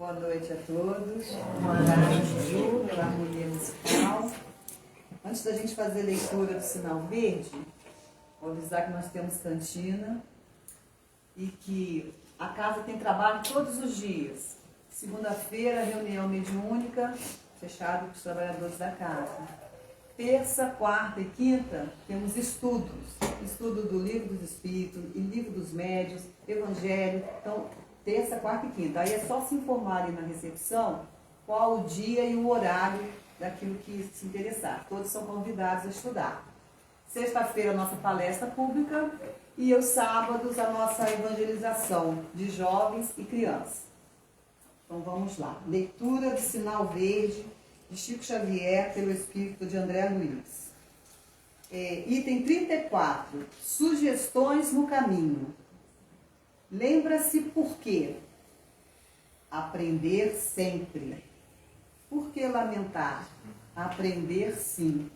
Boa noite a todos. Boa noite, Ju, pela harmonia musical. Antes da gente fazer a leitura do sinal verde, vou avisar que nós temos cantina e que a casa tem trabalho todos os dias. Segunda-feira, reunião mediúnica, fechado com os trabalhadores da casa. Terça, quarta e quinta, temos estudos. Estudo do Livro dos Espíritos, e Livro dos Médiuns, Evangelho. Então, terça, quarta e quinta. Aí é só se informarem na recepção qual o dia e o horário daquilo que se interessar. Todos são convidados a estudar. Sexta-feira, nossa palestra pública e aos sábados, a nossa evangelização de jovens e crianças. Então, vamos lá. Leitura do Sinal Verde de Chico Xavier pelo Espírito de André Luiz. Item 34. Sugestões no caminho. Lembra-se por quê? Aprender sempre. Por que lamentar? Aprender sim.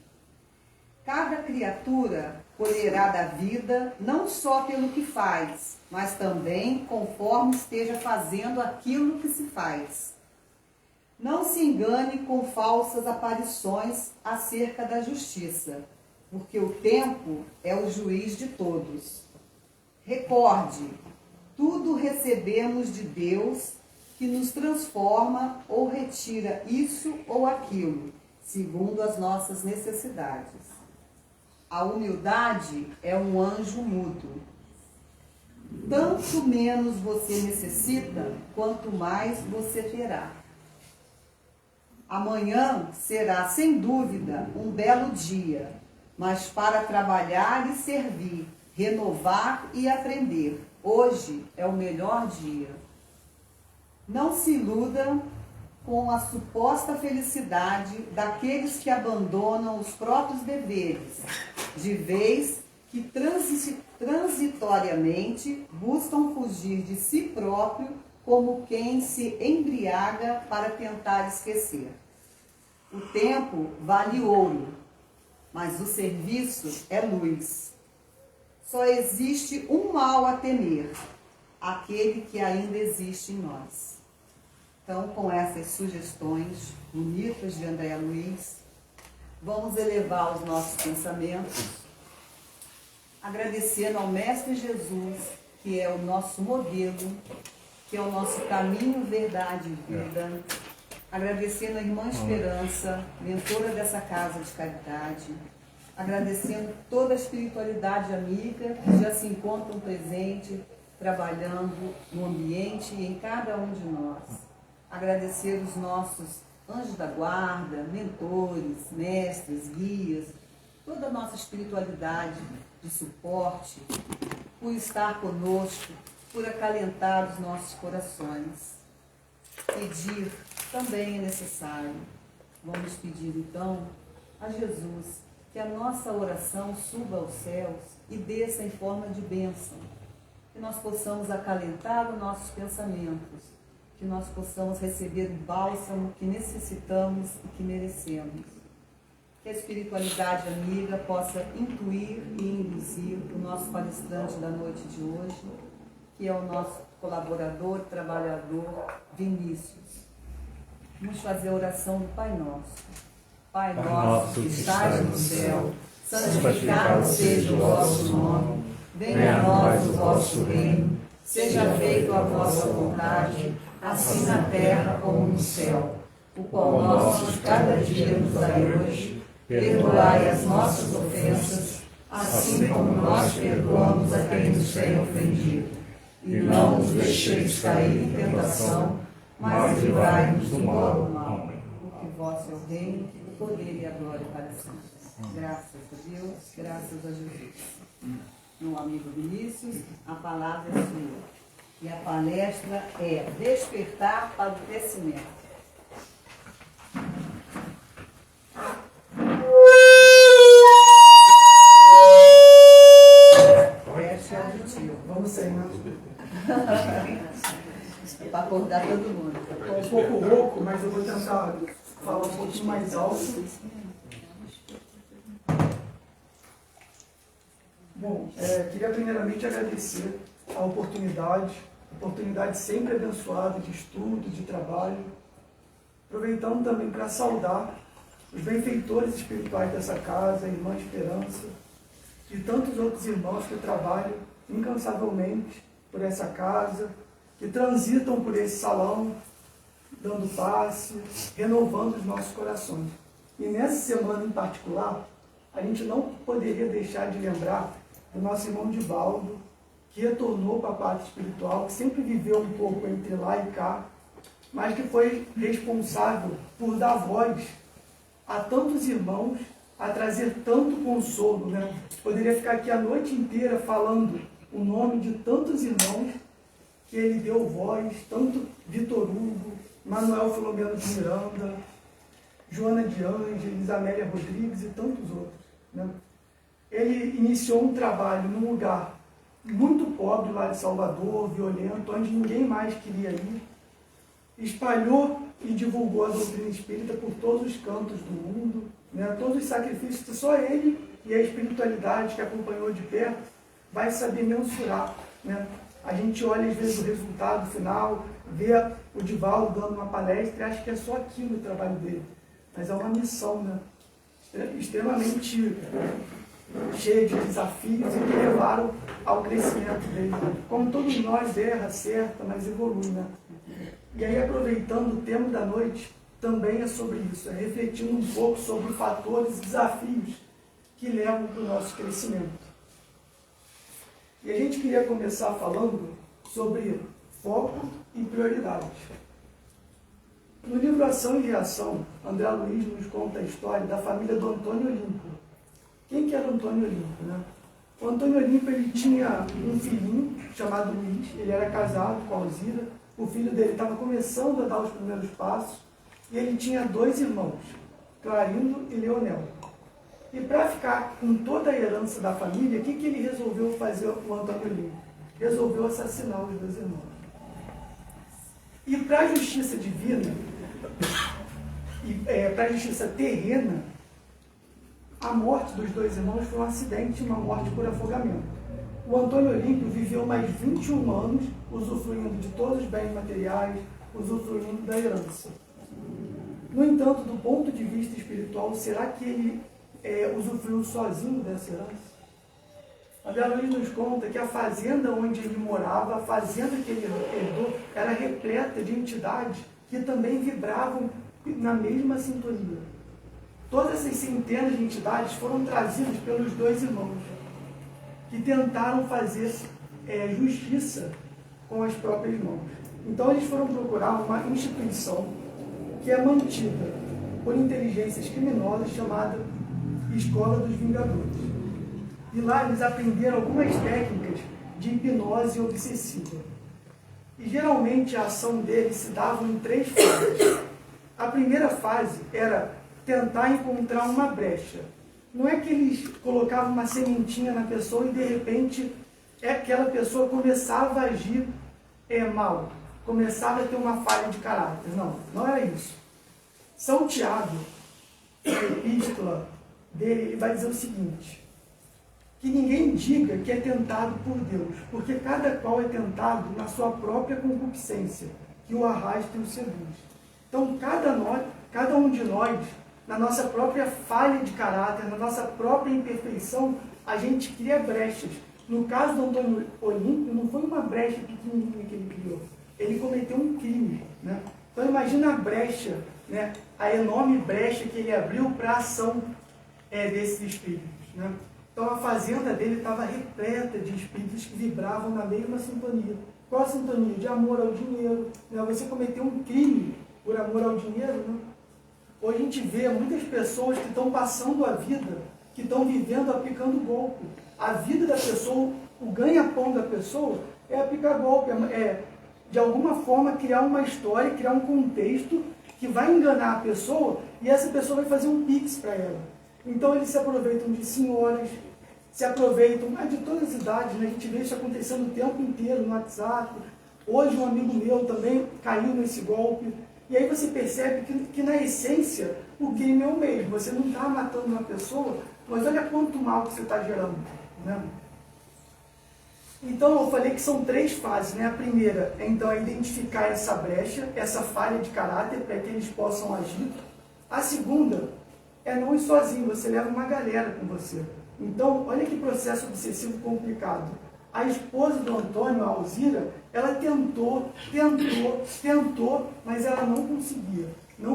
Cada criatura colherá da vida não só pelo que faz, mas também conforme esteja fazendo aquilo que se faz. Não se engane com falsas aparições acerca da justiça, porque o tempo é o juiz de todos. Recorde, tudo recebemos de Deus, que nos transforma ou retira isso ou aquilo, segundo as nossas necessidades. A humildade é um anjo mútuo. Tanto menos você necessita, quanto mais você terá. Amanhã será, sem dúvida, um belo dia, mas para trabalhar e servir, renovar e aprender, hoje é o melhor dia. Não se iludam com a suposta felicidade daqueles que abandonam os próprios deveres, de vez que transitoriamente buscam fugir de si próprio como quem se embriaga para tentar esquecer. O tempo vale ouro, mas o serviço é luz. Só existe um mal a temer, aquele que ainda existe em nós. Então, com essas sugestões bonitas de André Luiz, vamos elevar os nossos pensamentos, agradecendo ao Mestre Jesus, que é o nosso modelo, que é o nosso caminho, verdade e vida. Agradecendo a Irmã Esperança, mentora dessa casa de caridade. Agradecendo toda a espiritualidade amiga que já se encontram presente, trabalhando no ambiente e em cada um de nós. Agradecer os nossos anjos da guarda, mentores, mestres, guias, toda a nossa espiritualidade de suporte, por estar conosco, por acalentar os nossos corações. Pedir também é necessário. Vamos pedir então a Jesus que a nossa oração suba aos céus e desça em forma de bênção, que nós possamos acalentar os nossos pensamentos, que nós possamos receber o bálsamo que necessitamos e que merecemos. Que a espiritualidade amiga possa intuir e induzir o nosso palestrante da noite de hoje, que é o nosso colaborador, trabalhador, Vinícius. Vamos fazer a oração do Pai Nosso. Pai nosso que estás no céu, santificado seja o vosso nome, venha a nós o vosso reino, seja feita a vossa vontade, assim na terra como no céu. O pão nosso de cada dia nos dai hoje, perdoai as nossas ofensas, assim como nós perdoamos a quem nos tem ofendido. E não nos deixeis cair em tentação, mas livrai-nos do mal. Porque vosso é o reino, o poder e a glória para sempre. Graças a Deus, graças a Jesus. Meu amigo Vinícius, a palavra é sua. E a palestra é Despertar para o Crescimento. Teste auditivo. Vamos sair, né? Para acordar todo mundo. Estou um pouco rouco, mas eu vou tentar falar um pouquinho mais alto. Bom, queria primeiramente agradecer a oportunidade oportunidade sempre abençoada de estudo, de trabalho. Aproveitando também para saudar os benfeitores espirituais dessa casa, a Irmã Esperança, e tantos outros irmãos que trabalham incansavelmente por essa casa, que transitam por esse salão, dando passe, renovando os nossos corações. E nessa semana em particular, a gente não poderia deixar de lembrar do nosso irmão Divaldo, que retornou para a parte espiritual, que sempre viveu um pouco entre lá e cá, mas que foi responsável por dar voz a tantos irmãos, a trazer tanto consolo, né? Poderia ficar aqui a noite inteira falando o nome de tantos irmãos que ele deu voz, tanto Vitor Hugo, Manuel Filomeno de Miranda, Joana de Ângeles, Amélia Rodrigues e tantos outros, né? Ele iniciou um trabalho num lugar muito pobre lá de Salvador, violento, onde ninguém mais queria ir, espalhou e divulgou a doutrina espírita por todos os cantos do mundo, né? Todos os sacrifícios que só ele e a espiritualidade que acompanhou de perto vai saber mensurar, né? A gente olha às vezes o resultado final, vê o Divaldo dando uma palestra e acha que é só aquilo o trabalho dele. Mas é uma missão, né? Extremamente cheia de desafios e que levaram ao crescimento dele. Como todos nós, erra, acerta, mas evolui, né? E aí, aproveitando o tema da noite, também é sobre isso, é refletindo um pouco sobre fatores e desafios que levam para o nosso crescimento. E a gente queria começar falando sobre foco e prioridades. No livro Ação e Reação, André Luiz nos conta a história da família do Antônio Olímpio. Quem que era o Antônio Olímpio, né? O Antônio Olímpio, ele tinha um filhinho chamado Luiz, ele era casado com a Alzira, o filho dele estava começando a dar os primeiros passos, e ele tinha 2 irmãos, Clarindo e Leonel. E para ficar com toda a herança da família, o que ele resolveu fazer, o Antônio Olímpio? Resolveu assassinar os 2 irmãos. E para a justiça divina, e para a justiça terrena, a morte dos 2 irmãos foi um acidente, uma morte por afogamento. O Antônio Olímpio viveu mais 21 anos, usufruindo de todos os bens materiais, usufruindo da herança. No entanto, do ponto de vista espiritual, será que ele usufruiu sozinho dessa herança? André Luiz nos conta que a fazenda onde ele morava, a fazenda que ele herdou, era repleta de entidades que também vibravam na mesma sintonia. Todas essas centenas de entidades foram trazidas pelos 2 irmãos, que tentaram fazer justiça com as próprias mãos. Então eles foram procurar uma instituição que é mantida por inteligências criminosas chamada Escola dos Vingadores. E lá eles aprenderam algumas técnicas de hipnose obsessiva. E geralmente a ação deles se dava em 3 fases. A primeira fase era tentar encontrar uma brecha. Não é que eles colocavam uma sementinha na pessoa e de repente aquela pessoa começava a agir mal, começava a ter uma falha de caráter. Não, não era isso. São Tiago, na epístola dele, ele vai dizer o seguinte: que ninguém diga que é tentado por Deus, porque cada qual é tentado na sua própria concupiscência, que o arrasta e o seduz. Então, cada um de nós, na nossa própria falha de caráter, na nossa própria imperfeição, a gente cria brechas. No caso do Antônio Olímpio, não foi uma brecha pequenininha que ele criou. Ele cometeu um crime, né? Então, imagina a brecha, né? A enorme brecha que ele abriu para a ação desses espíritos, né? Então, a fazenda dele estava repleta de espíritos que vibravam na mesma sintonia. Qual a sintonia? De amor ao dinheiro, né? Você cometeu um crime por amor ao dinheiro, né? Hoje a gente vê muitas pessoas que estão passando a vida, que estão vivendo aplicando golpe. A vida da pessoa, o ganha-pão da pessoa é aplicar golpe, de alguma forma criar uma história, criar um contexto que vai enganar a pessoa e essa pessoa vai fazer um pix para ela. Então eles se aproveitam de senhoras, se aproveitam de todas as idades, né? A gente vê isso acontecendo o tempo inteiro no WhatsApp. Hoje um amigo meu também caiu nesse golpe. E aí você percebe que na essência o crime é o mesmo. Você não está matando uma pessoa, mas olha quanto mal que você está gerando, né? Então, eu falei que são 3 fases, né? A primeira é, então, é identificar essa brecha, essa falha de caráter, para que eles possam agir. A segunda é não ir sozinho, você leva uma galera com você. Então, olha que processo obsessivo complicado. A esposa do Antônio, a Alzira, ela tentou, mas ela não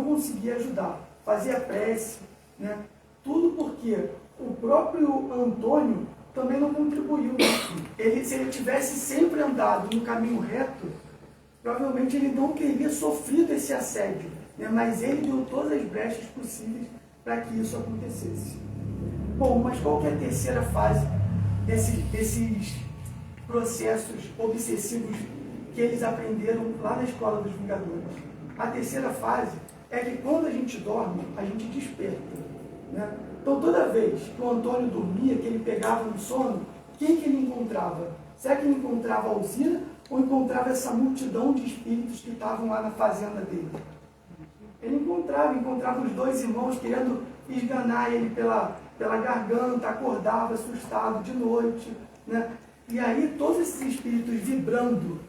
conseguia ajudar. Fazia prece, né? Tudo porque o próprio Antônio também não contribuiu. Se ele tivesse sempre andado no caminho reto, provavelmente ele não teria sofrido esse assédio, né? Mas ele deu todas as brechas possíveis para que isso acontecesse. Bom, mas qual que é a terceira fase desses processos obsessivos que eles aprenderam lá na Escola dos Vingadores? A terceira fase é que quando a gente dorme, a gente desperta, né? Então, toda vez que o Antônio dormia, que ele pegava no sono, quem que ele encontrava? Será que ele encontrava a Alzira ou encontrava essa multidão de espíritos que estavam lá na fazenda dele? Ele encontrava os 2 irmãos querendo esganar ele pela garganta, acordava assustado de noite, né? E aí todos esses espíritos vibrando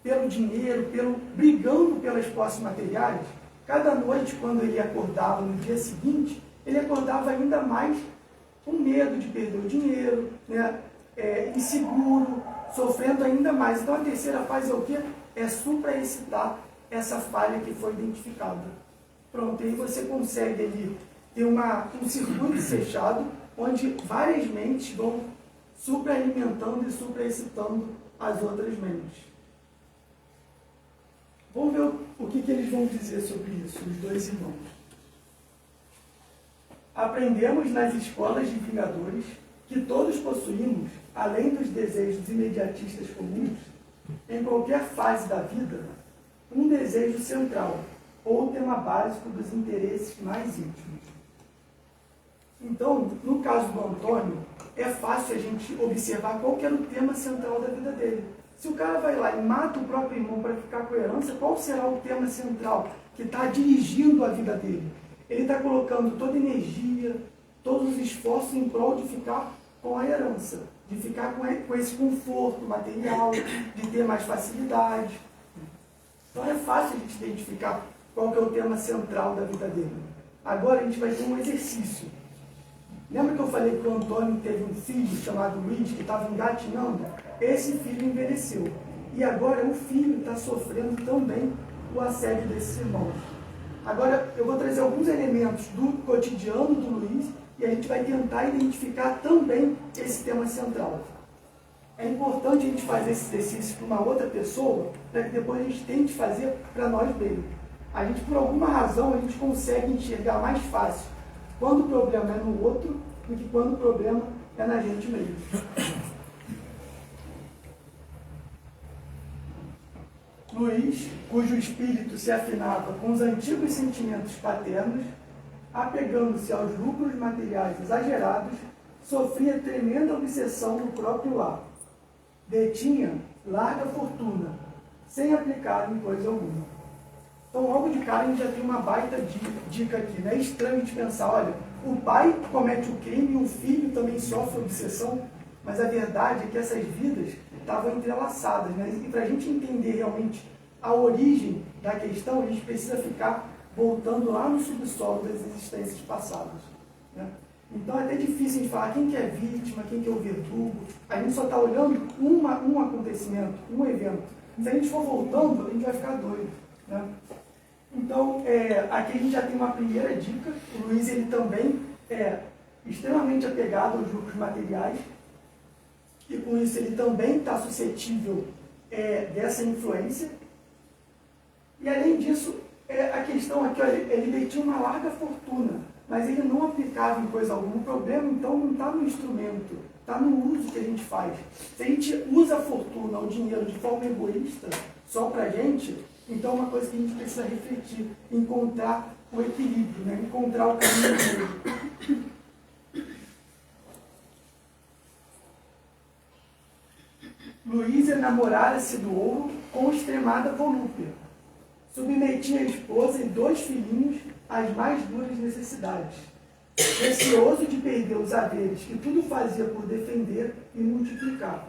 pelo dinheiro, brigando pelas posses materiais, cada noite quando ele acordava no dia seguinte, ele acordava ainda mais com medo de perder o dinheiro, né? Inseguro, sofrendo ainda mais. Então a terceira fase é o quê? É supraexcitar essa falha que foi identificada. Pronto, aí você consegue ali ter um circuito fechado, onde várias mentes vão supraalimentando e supraexcitando as outras mentes. Vamos ver o que eles vão dizer sobre isso, os 2 irmãos. Aprendemos nas escolas de Vingadores que todos possuímos, além dos desejos imediatistas comuns, em qualquer fase da vida, um desejo central, ou tema básico dos interesses mais íntimos. Então, no caso do Antônio, é fácil a gente observar qual que era o tema central da vida dele. Se o cara vai lá e mata o próprio irmão para ficar com a herança, qual será o tema central que está dirigindo a vida dele? Ele está colocando toda a energia, todos os esforços em prol de ficar com a herança, de ficar com esse conforto material, de ter mais facilidade. Então é fácil a gente identificar qual que é o tema central da vida dele. Agora a gente vai ter um exercício. Lembra que eu falei que o Antônio teve um filho chamado Luiz, que estava engatinhando? Esse filho envelheceu. E agora o filho está sofrendo também o assédio desses irmãos. Agora eu vou trazer alguns elementos do cotidiano do Luiz e a gente vai tentar identificar também esse tema central. É importante a gente fazer esse exercício para uma outra pessoa, para que depois a gente tente fazer para nós mesmos. A gente, por alguma razão, a gente consegue enxergar mais fácil quando o problema é no outro do que quando o problema é na gente mesmo. Luiz, cujo espírito se afinava com os antigos sentimentos paternos, apegando-se aos lucros materiais exagerados, sofria tremenda obsessão no próprio lar. Detinha larga fortuna, sem aplicar em coisa alguma. Então, logo de cara, a gente já tem uma baita dica aqui. Não é estranho a gente pensar, olha, o pai comete o crime e o filho também sofre obsessão, mas a verdade é que essas vidas estavam entrelaçadas, né? E para a gente entender realmente a origem da questão, a gente precisa ficar voltando lá no subsolo das existências passadas, né? Então é até difícil a gente falar quem que é vítima, quem que é o verdugo. A gente só está olhando um acontecimento, um evento. Se a gente for voltando, a gente vai ficar doido, né? Então, aqui a gente já tem uma primeira dica. O Luiz, ele também é extremamente apegado aos lucros materiais, e com isso ele também está suscetível dessa influência. E além disso, a questão aqui, olha, ele tinha uma larga fortuna, mas ele não aplicava em coisa alguma. O problema, então, não está no instrumento, está no uso que a gente faz. Se a gente usa a fortuna, o dinheiro, de forma egoísta, só para a gente, então é uma coisa que a gente precisa refletir, encontrar o equilíbrio, né? Encontrar o caminho dele. Luiz enamorara-se do ouro com extremada volúpia. Submetia a esposa e 2 filhinhos às mais duras necessidades, receoso de perder os haveres que tudo fazia por defender e multiplicar.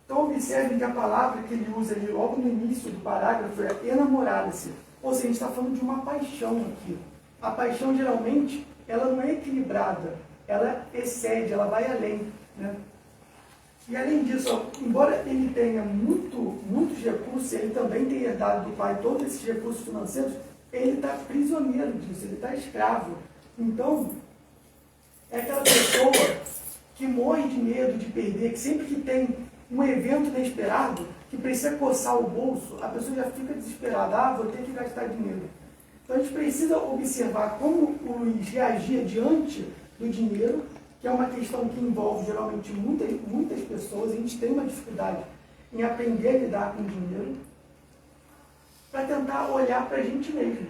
Então, observem que a palavra que ele usa ali logo no início do parágrafo é enamorada-se. Ou seja, a gente está falando de uma paixão aqui. A paixão, geralmente, ela não é equilibrada, ela excede, ela vai além, né? E além disso, ó, embora ele tenha muitos recursos, ele também tenha herdado do pai todos esses recursos financeiros, ele está prisioneiro disso, ele está escravo. Então, é aquela pessoa que morre de medo de perder, que sempre que tem um evento inesperado, que precisa coçar o bolso, a pessoa já fica desesperada, vou ter que gastar dinheiro. Então a gente precisa observar como o Luiz reagia diante do dinheiro, que é uma questão que envolve geralmente muitas pessoas, a gente tem uma dificuldade em aprender a lidar com o dinheiro, para tentar olhar para a gente mesmo.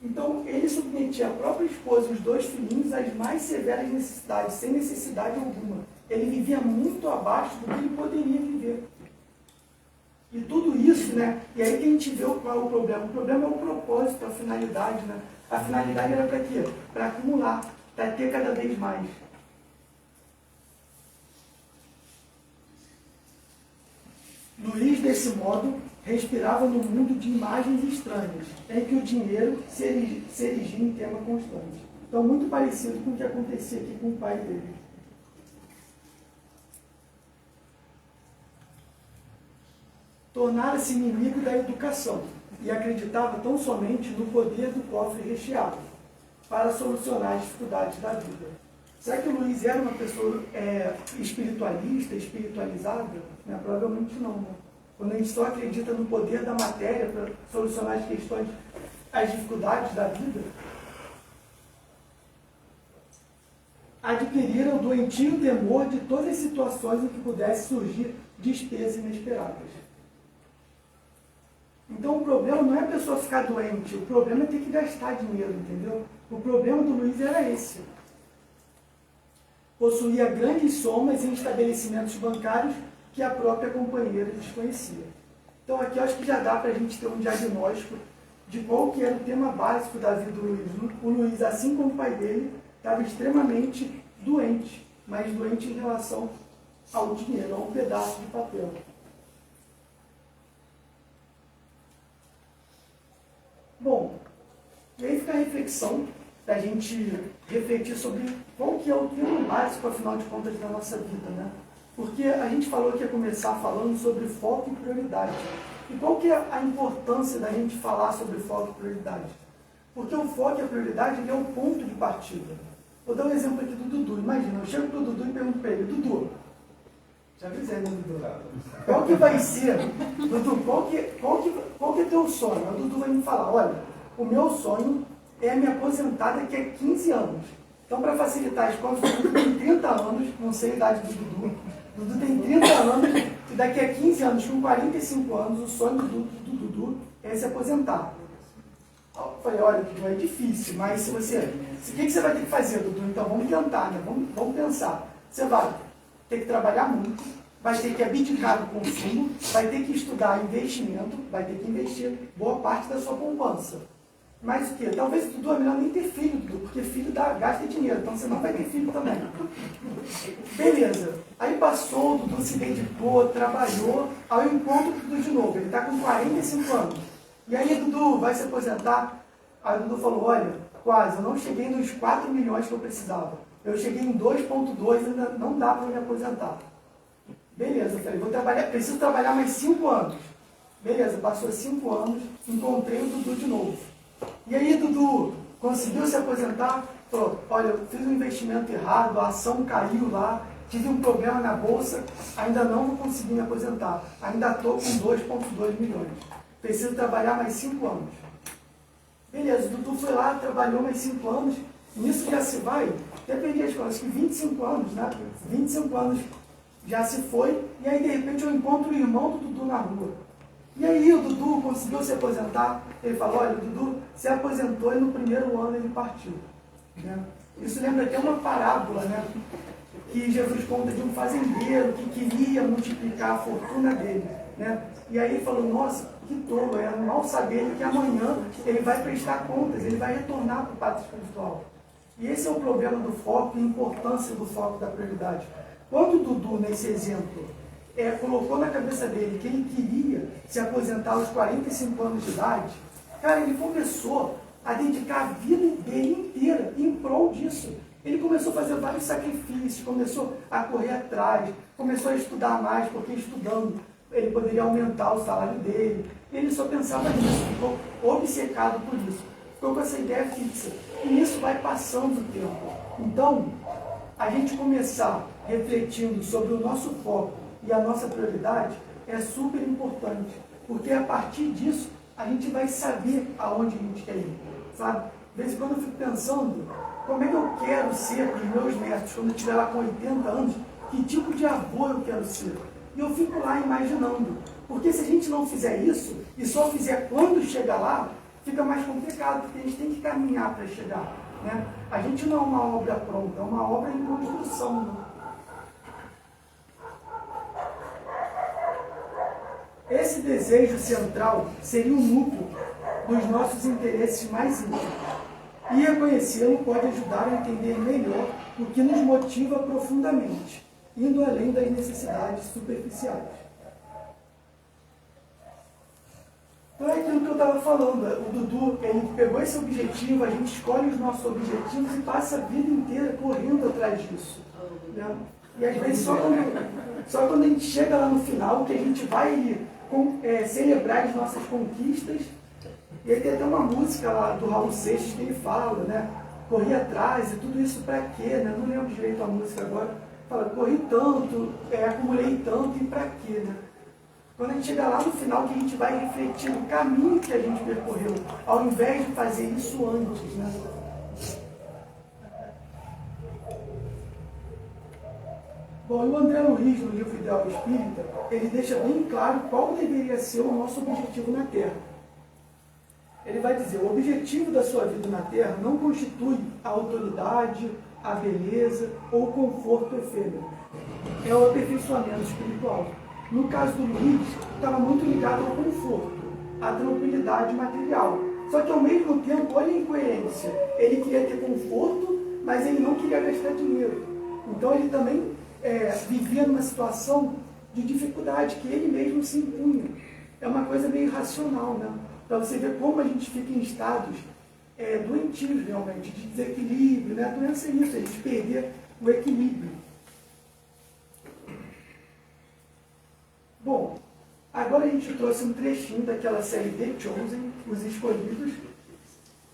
Então, ele submetia a própria esposa e os 2 filhinhos às mais severas necessidades, sem necessidade alguma. Ele vivia muito abaixo do que ele poderia viver. E tudo isso, né? E aí que a gente vê qual é o problema. O problema é o propósito, a finalidade, né? A finalidade era para quê? Para acumular, para ter cada vez mais. Luiz, desse modo, respirava no mundo de imagens estranhas, em que o dinheiro se erigia em tema constante. Então, muito parecido com o que acontecia aqui com o pai dele. Tornara-se inimigo da educação e acreditava tão somente no poder do cofre recheado para solucionar as dificuldades da vida. Será que o Luiz era uma pessoa espiritualista, espiritualizada? Né? Provavelmente não. Né? Quando a gente só acredita no poder da matéria para solucionar as questões, as dificuldades da vida, adquiriram o doentio temor de todas as situações em que pudesse surgir despesas inesperadas. Então o problema não é a pessoa ficar doente, o problema é ter que gastar dinheiro, entendeu? O problema do Luiz era esse. Possuía grandes somas em estabelecimentos bancários que a própria companheira desconhecia. Então aqui eu acho que já dá para a gente ter um diagnóstico de qual que era o tema básico da vida do Luiz. O Luiz, assim como o pai dele, estava extremamente doente, mas doente em relação ao dinheiro, a um pedaço de papel. Bom, e aí fica a reflexão da gente refletir sobre qual que é o tema básico, afinal de contas, da nossa vida, né? Porque a gente falou que ia começar falando sobre foco e prioridade. E qual que é a importância da gente falar sobre foco e prioridade? Porque o foco e a prioridade ele é o ponto de partida. Vou dar um exemplo aqui do Dudu. Imagina, eu chego para o Dudu e pergunto para ele, Dudu, já avisei, né, Dudu? Qual que vai ser, Dudu, qual que é teu sonho? O Dudu vai me falar, olha, o meu sonho é me aposentar daqui a 15 anos. Então, para facilitar as contas, o Dudu tem 30 anos, não sei a idade do Dudu, o Dudu tem 30 anos e daqui a 15 anos, com 45 anos, o sonho do Dudu é se aposentar. Eu falei, olha, Dudu, é difícil, mas se você... O que você vai ter que fazer, Dudu? Então, vamos tentar, né? Vamos pensar. Você vai ter que trabalhar muito, vai ter que abdicar do consumo, vai ter que estudar investimento, vai ter que investir boa parte da sua poupança. Mas o quê? Talvez Dudu é melhor nem ter filho, Dudu, porque filho gasta dinheiro, então você não vai ter filho também. Beleza. Aí passou, o Dudu se dedicou, trabalhou, aí eu encontro o Dudu de novo, ele está com 45 anos. E aí, Dudu, vai se aposentar? Aí o Dudu falou, olha, quase, eu não cheguei nos 4 milhões que eu precisava. Eu cheguei em 2,2, ainda não dá para me aposentar. Beleza, eu falei, preciso trabalhar mais 5 anos. Beleza, passou 5 anos, encontrei o Dudu de novo. E aí, Dudu, conseguiu se aposentar? Falou, olha, eu fiz um investimento errado, a ação caiu lá, tive um problema na bolsa, ainda não vou conseguir me aposentar. Ainda estou com 2,2 milhões. Preciso trabalhar mais 5 anos. Beleza, o Dudu foi lá, trabalhou mais 5 anos, nisso já se vai, até perdi as contas, que 25 anos, né? 25 anos já se foi, e aí de repente eu encontro o irmão do Dudu na rua. E aí o Dudu conseguiu se aposentar, ele falou, olha, o Dudu se aposentou e no primeiro ano ele partiu. Né? Isso lembra até uma parábola, né? Que Jesus conta de um fazendeiro que queria multiplicar a fortuna dele. Né? E aí ele falou, nossa, que tolo, é mal saber ele que amanhã ele vai prestar contas, ele vai retornar para o pátrio espiritual. E esse é o problema do foco e a importância do foco da prioridade. Quando o Dudu, nesse exemplo, colocou na cabeça dele que ele queria se aposentar aos 45 anos de idade, cara, ele começou a dedicar a vida dele inteira em prol disso. Ele começou a fazer vários sacrifícios, começou a correr atrás, começou a estudar mais, porque estudando ele poderia aumentar o salário dele. Ele só pensava nisso, ficou obcecado por isso. Ficou com essa ideia fixa. E isso vai passando o tempo. Então, a gente começar refletindo sobre o nosso foco e a nossa prioridade é super importante. Porque a partir disso, a gente vai saber aonde a gente quer ir. Sabe? De vez em quando eu fico pensando, como é que eu quero ser para os meus netos, quando eu estiver lá com 80 anos, que tipo de avô eu quero ser? E eu fico lá imaginando. Porque se a gente não fizer isso, e só fizer quando chegar lá, fica mais complicado, porque a gente tem que caminhar para chegar. Né? A gente não é uma obra pronta, é uma obra em construção. Né? Esse desejo central seria o núcleo dos nossos interesses mais íntimos. E reconhecê-lo pode ajudar a entender melhor o que nos motiva profundamente, indo além das necessidades superficiais. Então é aquilo que eu estava falando, o Dudu, ele pegou esse objetivo, a gente escolhe os nossos objetivos e passa a vida inteira correndo atrás disso. Né? E às vezes só quando a gente chega lá no final que a gente vai celebrar as nossas conquistas. E aí tem até uma música lá do Raul Seixas que ele fala, né? Corri atrás e tudo isso para quê? Né? Não lembro direito a música agora. Fala, corri tanto, acumulei tanto e para quê? Né? Quando a gente chega lá no final, que a gente vai refletir no caminho que a gente percorreu, ao invés de fazer isso antes. Né? Bom, o André Luiz, no livro Ideal Espírita, ele deixa bem claro qual deveria ser o nosso objetivo na Terra. Ele vai dizer, o objetivo da sua vida na Terra não constitui a autoridade, a beleza ou o conforto efêmero. É o aperfeiçoamento espiritual. No caso do Luiz, estava muito ligado ao conforto, à tranquilidade material. Só que ao mesmo tempo, olha a incoerência. Ele queria ter conforto, mas ele não queria gastar dinheiro. Então ele também vivia numa situação de dificuldade que ele mesmo se impunha. É uma coisa meio irracional, né? Para você ver como a gente fica em estados doentios realmente, de desequilíbrio, né? A doença é isso, a gente perder o equilíbrio. Bom, agora a gente trouxe um trechinho daquela série The Chosen, Os Escolhidos.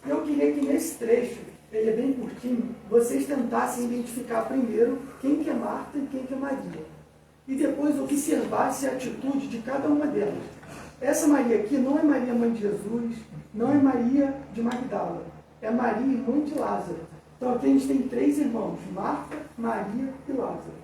Eu queria que nesse trecho, ele é bem curtinho, vocês tentassem identificar primeiro quem que é Marta e quem que é Maria. E depois observassem a atitude de cada uma delas. Essa Maria aqui não é Maria, mãe de Jesus, não é Maria de Magdala, é Maria, mãe de Lázaro. Então aqui a gente tem 3 irmãos, Marta, Maria e Lázaro.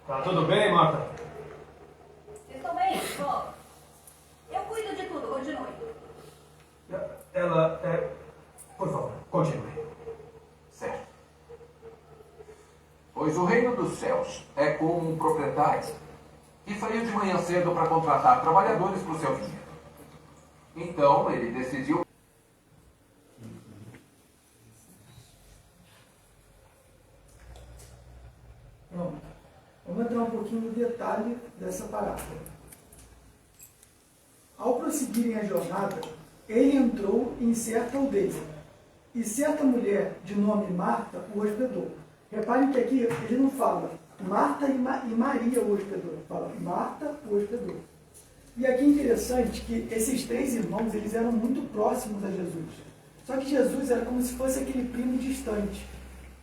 Tá tudo bem, Marta? Estou bem, vó. Eu cuido de tudo, continue. Ela por favor, continue. Certo. Pois o reino dos céus é como um proprietário que saiu de manhã cedo para contratar trabalhadores para o seu vinhedo. Então ele decidiu. Pronto. Vamos entrar um pouquinho no detalhe dessa parábola. Ao prosseguirem a jornada, ele entrou em certa aldeia, e certa mulher de nome Marta o hospedou. Reparem que aqui ele não fala Marta e Maria o hospedou, ele fala Marta o hospedou. E aqui é interessante que esses 3 irmãos, eles eram muito próximos a Jesus. Só que Jesus era como se fosse aquele primo distante.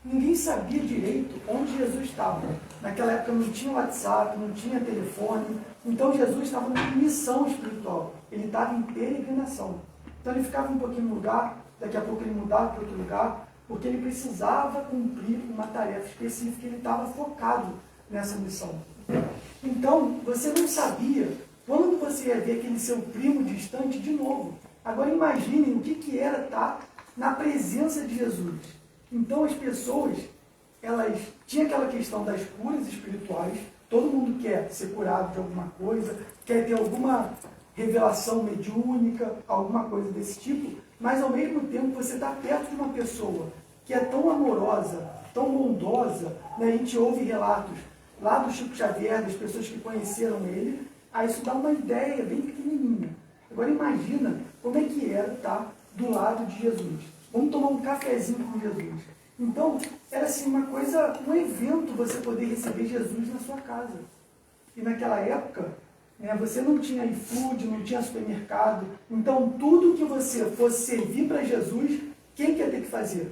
Ninguém sabia direito onde Jesus estava. Naquela época não tinha WhatsApp, não tinha telefone. Então Jesus estava numa missão espiritual. Ele estava em peregrinação. Então ele ficava um pouquinho no lugar, daqui a pouco ele mudava para outro lugar, porque ele precisava cumprir uma tarefa específica, ele estava focado nessa missão. Então, você não sabia quando você ia ver aquele seu primo distante de novo. Agora imaginem o que era estar na presença de Jesus. Então as pessoas, elas tinham aquela questão das curas espirituais, todo mundo quer ser curado de alguma coisa, quer ter alguma revelação mediúnica, alguma coisa desse tipo, mas ao mesmo tempo você está perto de uma pessoa que é tão amorosa, tão bondosa, né? A gente ouve relatos lá do Chico Xavier, das pessoas que conheceram ele, aí isso dá uma ideia bem pequenininha. Agora imagina como é que era estar do lado de Jesus. Vamos tomar um cafezinho com Jesus. Então, era assim uma coisa, um evento você poder receber Jesus na sua casa. E naquela época, né, você não tinha iFood, não tinha supermercado. Então, tudo que você fosse servir para Jesus, quem que ia ter que fazer?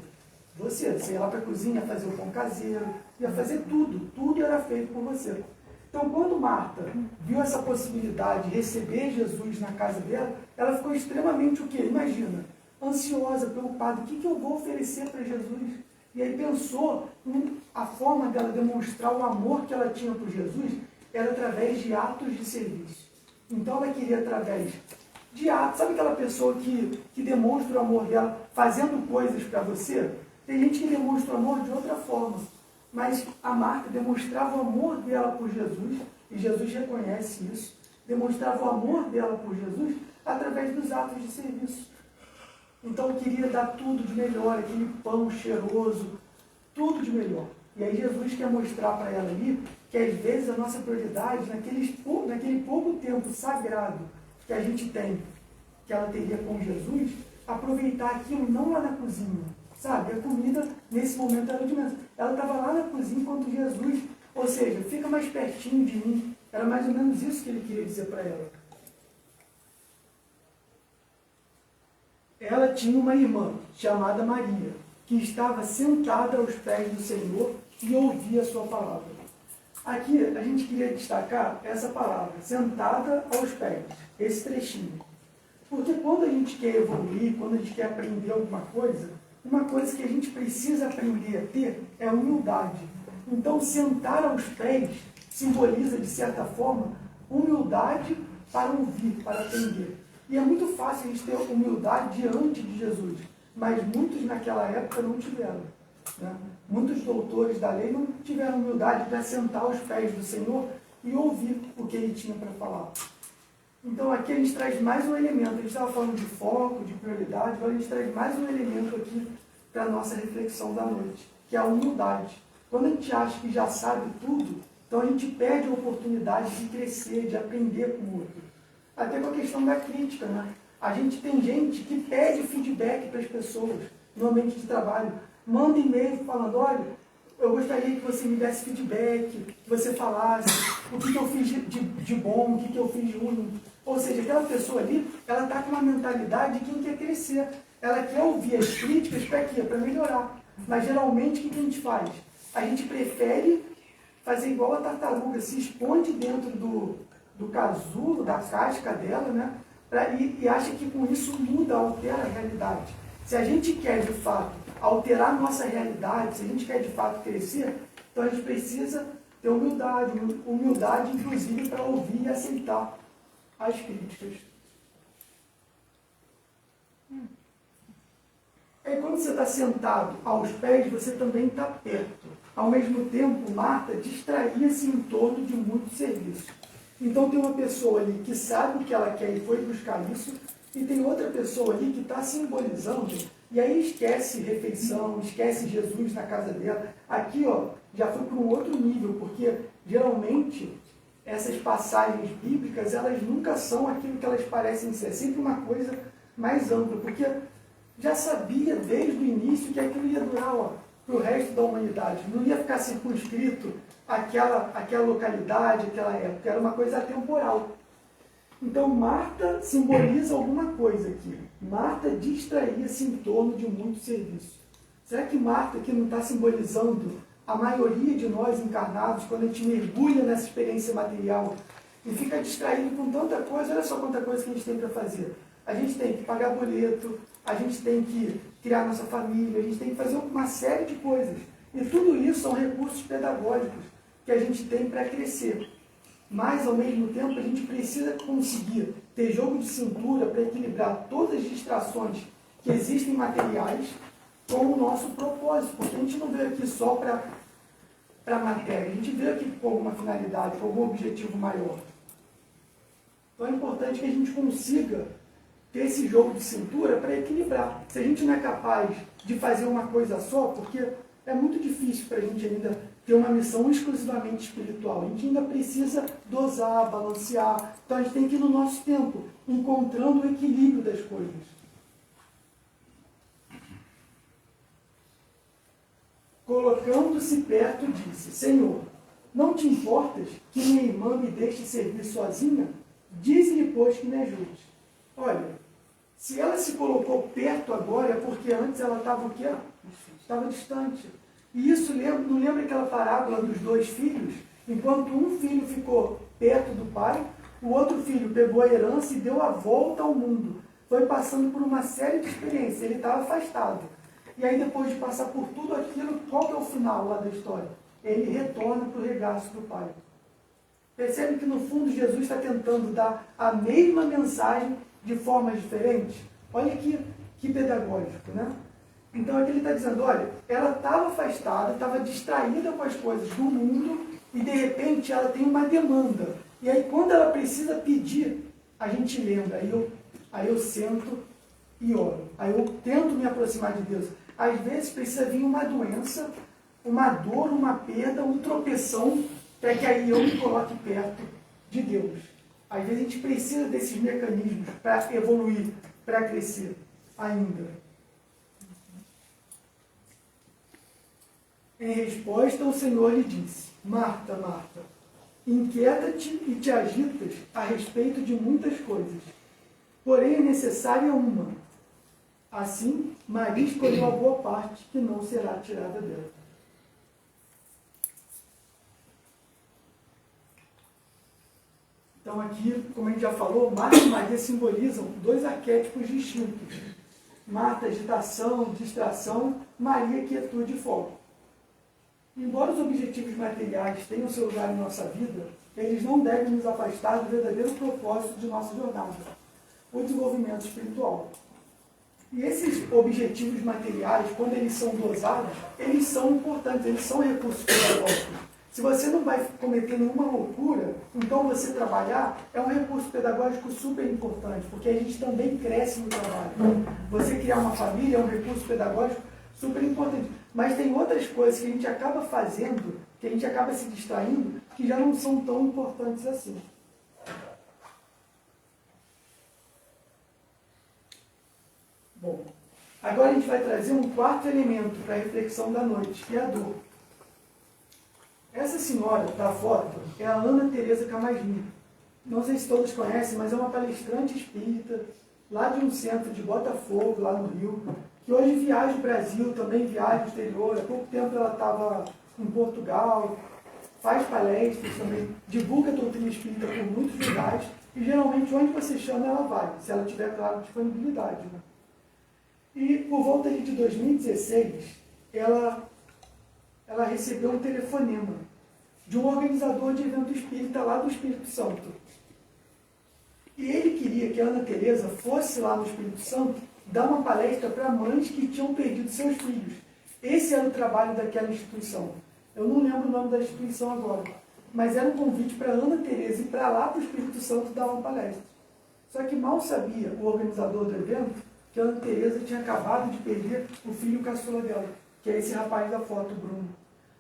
Você. Você ia lá para a cozinha, ia fazer o pão caseiro, ia fazer tudo. Tudo era feito por você. Então, quando Marta viu essa possibilidade de receber Jesus na casa dela, ela ficou extremamente o quê? Imagina, ansiosa, preocupada. O que eu vou oferecer para Jesus? E aí pensou, a forma dela demonstrar o amor que ela tinha por Jesus era através de atos de serviço. Então ela queria através de atos. Sabe aquela pessoa que demonstra o amor dela fazendo coisas para você? Tem gente que demonstra o amor de outra forma. Mas a Marta demonstrava o amor dela por Jesus, e Jesus reconhece isso, demonstrava o amor dela por Jesus através dos atos de serviço. Então queria dar tudo de melhor, aquele pão cheiroso, tudo de melhor. E aí Jesus quer mostrar para ela ali que às vezes a nossa prioridade, naquele pouco tempo sagrado que a gente tem, que ela teria com Jesus, aproveitar aquilo não lá na cozinha. Sabe, a comida nesse momento era de menos. Ela estava lá na cozinha enquanto Jesus, ou seja, fica mais pertinho de mim. Era mais ou menos isso que ele queria dizer para ela. Ela tinha uma irmã chamada Maria, que estava sentada aos pés do Senhor e ouvia a sua palavra. Aqui a gente queria destacar essa palavra, sentada aos pés, esse trechinho. Porque quando a gente quer evoluir, quando a gente quer aprender alguma coisa, uma coisa que a gente precisa aprender a ter é humildade. Então, sentar aos pés simboliza, de certa forma, humildade para ouvir, para aprender. E é muito fácil a gente ter humildade diante de Jesus, mas muitos naquela época não tiveram. Né? Muitos doutores da lei não tiveram humildade para sentar aos pés do Senhor e ouvir o que ele tinha para falar. Então aqui a gente traz mais um elemento. A gente estava falando de foco, de prioridade, agora a gente traz mais um elemento aqui para a nossa reflexão da noite, que é a humildade. Quando a gente acha que já sabe tudo, então a gente perde a oportunidade de crescer, de aprender com o outro. Até com a questão da crítica, né? A gente tem gente que pede feedback para as pessoas no ambiente de trabalho. Manda e-mail falando, olha, eu gostaria que você me desse feedback, que você falasse o que eu fiz de bom, o que eu fiz de ruim. Ou seja, aquela pessoa ali, ela está com uma mentalidade de quem quer crescer. Ela quer ouvir as críticas para quê? Para melhorar. Mas geralmente o que a gente faz? A gente prefere fazer igual a tartaruga, se esconde dentro do casulo, da casca dela, né? E acha que com isso muda, altera a realidade. Se a gente quer de fato alterar a nossa realidade, se a gente quer de fato crescer, então a gente precisa ter humildade inclusive para ouvir e aceitar as críticas. Aí quando você está sentado aos pés, você também está perto. Ao mesmo tempo, Marta distraía-se em torno de muito serviço. Então tem uma pessoa ali que sabe o que ela quer e foi buscar isso, e tem outra pessoa ali que está simbolizando, e aí esquece refeição, esquece Jesus na casa dela. Aqui, ó, já foi para um outro nível, porque geralmente essas passagens bíblicas, elas nunca são aquilo que elas parecem ser, é sempre uma coisa mais ampla, porque já sabia desde o início que aquilo ia durar para o resto da humanidade, não ia ficar circunscrito àquela localidade, àquela época, era uma coisa atemporal. Então Marta simboliza alguma coisa aqui. Marta distraía-se em torno de muito serviço. Será que Marta aqui não está simbolizando a maioria de nós encarnados, quando a gente mergulha nessa experiência material e fica distraído com tanta coisa? Olha só quanta coisa que a gente tem para fazer. A gente tem que pagar boleto, a gente tem que criar nossa família, a gente tem que fazer uma série de coisas. E tudo isso são recursos pedagógicos que a gente tem para crescer. Mas, ao mesmo tempo, a gente precisa conseguir ter jogo de cintura para equilibrar todas as distrações que existem materiais com o nosso propósito. Porque a gente não veio aqui só para a matéria, a gente veio aqui com alguma finalidade, com algum objetivo maior. Então é importante que a gente consiga ter esse jogo de cintura para equilibrar. Se a gente não é capaz de fazer uma coisa só, porque é muito difícil para a gente ainda ter uma missão exclusivamente espiritual. A gente ainda precisa dosar, balancear. Então a gente tem que ir no nosso tempo, encontrando o equilíbrio das coisas. Colocando-se perto, disse: Senhor, não te importas que minha irmã me deixe servir sozinha? Dize-lhe, pois, que me ajude. Olha, se ela se colocou perto agora, é porque antes ela estava o quê? Estava distante. E isso não lembra aquela parábola dos dois filhos? Enquanto um filho ficou perto do pai, o outro filho pegou a herança e deu a volta ao mundo. Foi passando por uma série de experiências. Ele estava afastado. E aí, depois de passar por tudo aquilo, qual que é o final lá da história? Ele retorna para o regaço do pai. Percebe que, no fundo, Jesus está tentando dar a mesma mensagem de formas diferentes? Olha que pedagógico, né? Então, aqui ele está dizendo, olha, ela estava afastada, estava distraída com as coisas do mundo e, de repente, ela tem uma demanda. E aí, quando ela precisa pedir, a gente lembra. Aí eu sento e oro. Aí eu tento me aproximar de Deus. Às vezes, precisa vir uma doença, uma dor, uma perda, um tropeção, para que aí eu me coloque perto de Deus. Às vezes, a gente precisa desses mecanismos para evoluir, para crescer ainda. Em resposta, o Senhor lhe disse: Marta, Marta, inquieta-te e te agitas a respeito de muitas coisas, porém é necessária uma. Assim, Maria escolheu a boa parte, que não será tirada dela. Então aqui, como a gente já falou, Marta e Maria simbolizam dois arquétipos distintos. Marta, agitação, distração; Maria, quietude e foco. Embora os objetivos materiais tenham seu lugar em nossa vida, eles não devem nos afastar do verdadeiro propósito de nossa jornada, o desenvolvimento espiritual. E esses objetivos materiais, quando eles são dosados, eles são importantes, eles são recursos pedagógicos. Se você não vai cometer nenhuma loucura, então você trabalhar é um recurso pedagógico super importante, porque a gente também cresce no trabalho. Você criar uma família é um recurso pedagógico super importante. Mas tem outras coisas que a gente acaba fazendo, que a gente acaba se distraindo, que já não são tão importantes assim. Bom, agora a gente vai trazer um quarto elemento para a reflexão da noite, que é a dor. Essa senhora da foto é a Ana Teresa Camasmi. Não sei se todos conhecem, mas é uma palestrante espírita, lá de um centro de Botafogo, lá no Rio, que hoje viaja o Brasil, também viaja o exterior. Há pouco tempo ela estava em Portugal, faz palestras também, divulga a doutrina espírita por muitos lugares, e geralmente onde você chama ela vai, se ela tiver, claro, disponibilidade. Né? E por volta de 2016, ela recebeu um telefonema de um organizador de evento espírita lá do Espírito Santo. E ele queria que a Ana Teresa fosse lá no Espírito Santo dar uma palestra para mães que tinham perdido seus filhos. Esse era o trabalho daquela instituição. Eu não lembro o nome da instituição agora, mas era um convite para a Ana Teresa ir para lá para o Espírito Santo dar uma palestra. Só que mal sabia o organizador do evento que a Ana Teresa tinha acabado de perder o filho caçula dela, que é esse rapaz da foto, o Bruno.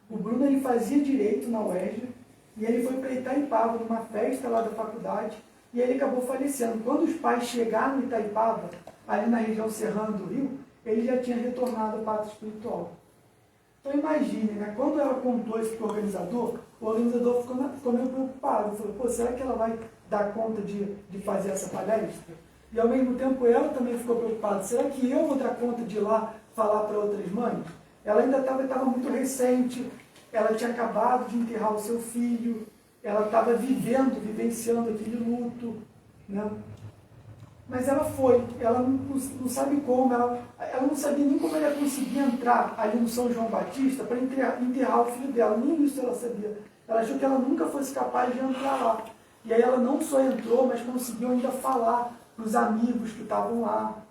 O Bruno, ele fazia direito na UERJ e ele foi para Itaipava, numa festa lá da faculdade, e ele acabou falecendo. Quando os pais chegaram em Itaipava, ali na região serrana do Rio, ele já tinha retornado ao pátria espiritual. Então imagine, né? Quando ela contou isso para o organizador ficou meio preocupado. Falou, pô, será que ela vai dar conta de fazer essa palestra? E ao mesmo tempo ela também ficou preocupada. Será que eu vou dar conta de ir lá falar para outras mães? Ela ainda estava muito recente, ela tinha acabado de enterrar o seu filho, ela estava vivenciando aquele luto, né? Mas ela foi, ela não sabe como, ela não sabia nem como ela ia conseguir entrar ali no São João Batista para enterrar o filho dela, nem isso ela sabia. Ela achou que ela nunca fosse capaz de entrar lá. E aí ela não só entrou, mas conseguiu ainda falar para os amigos que estavam lá.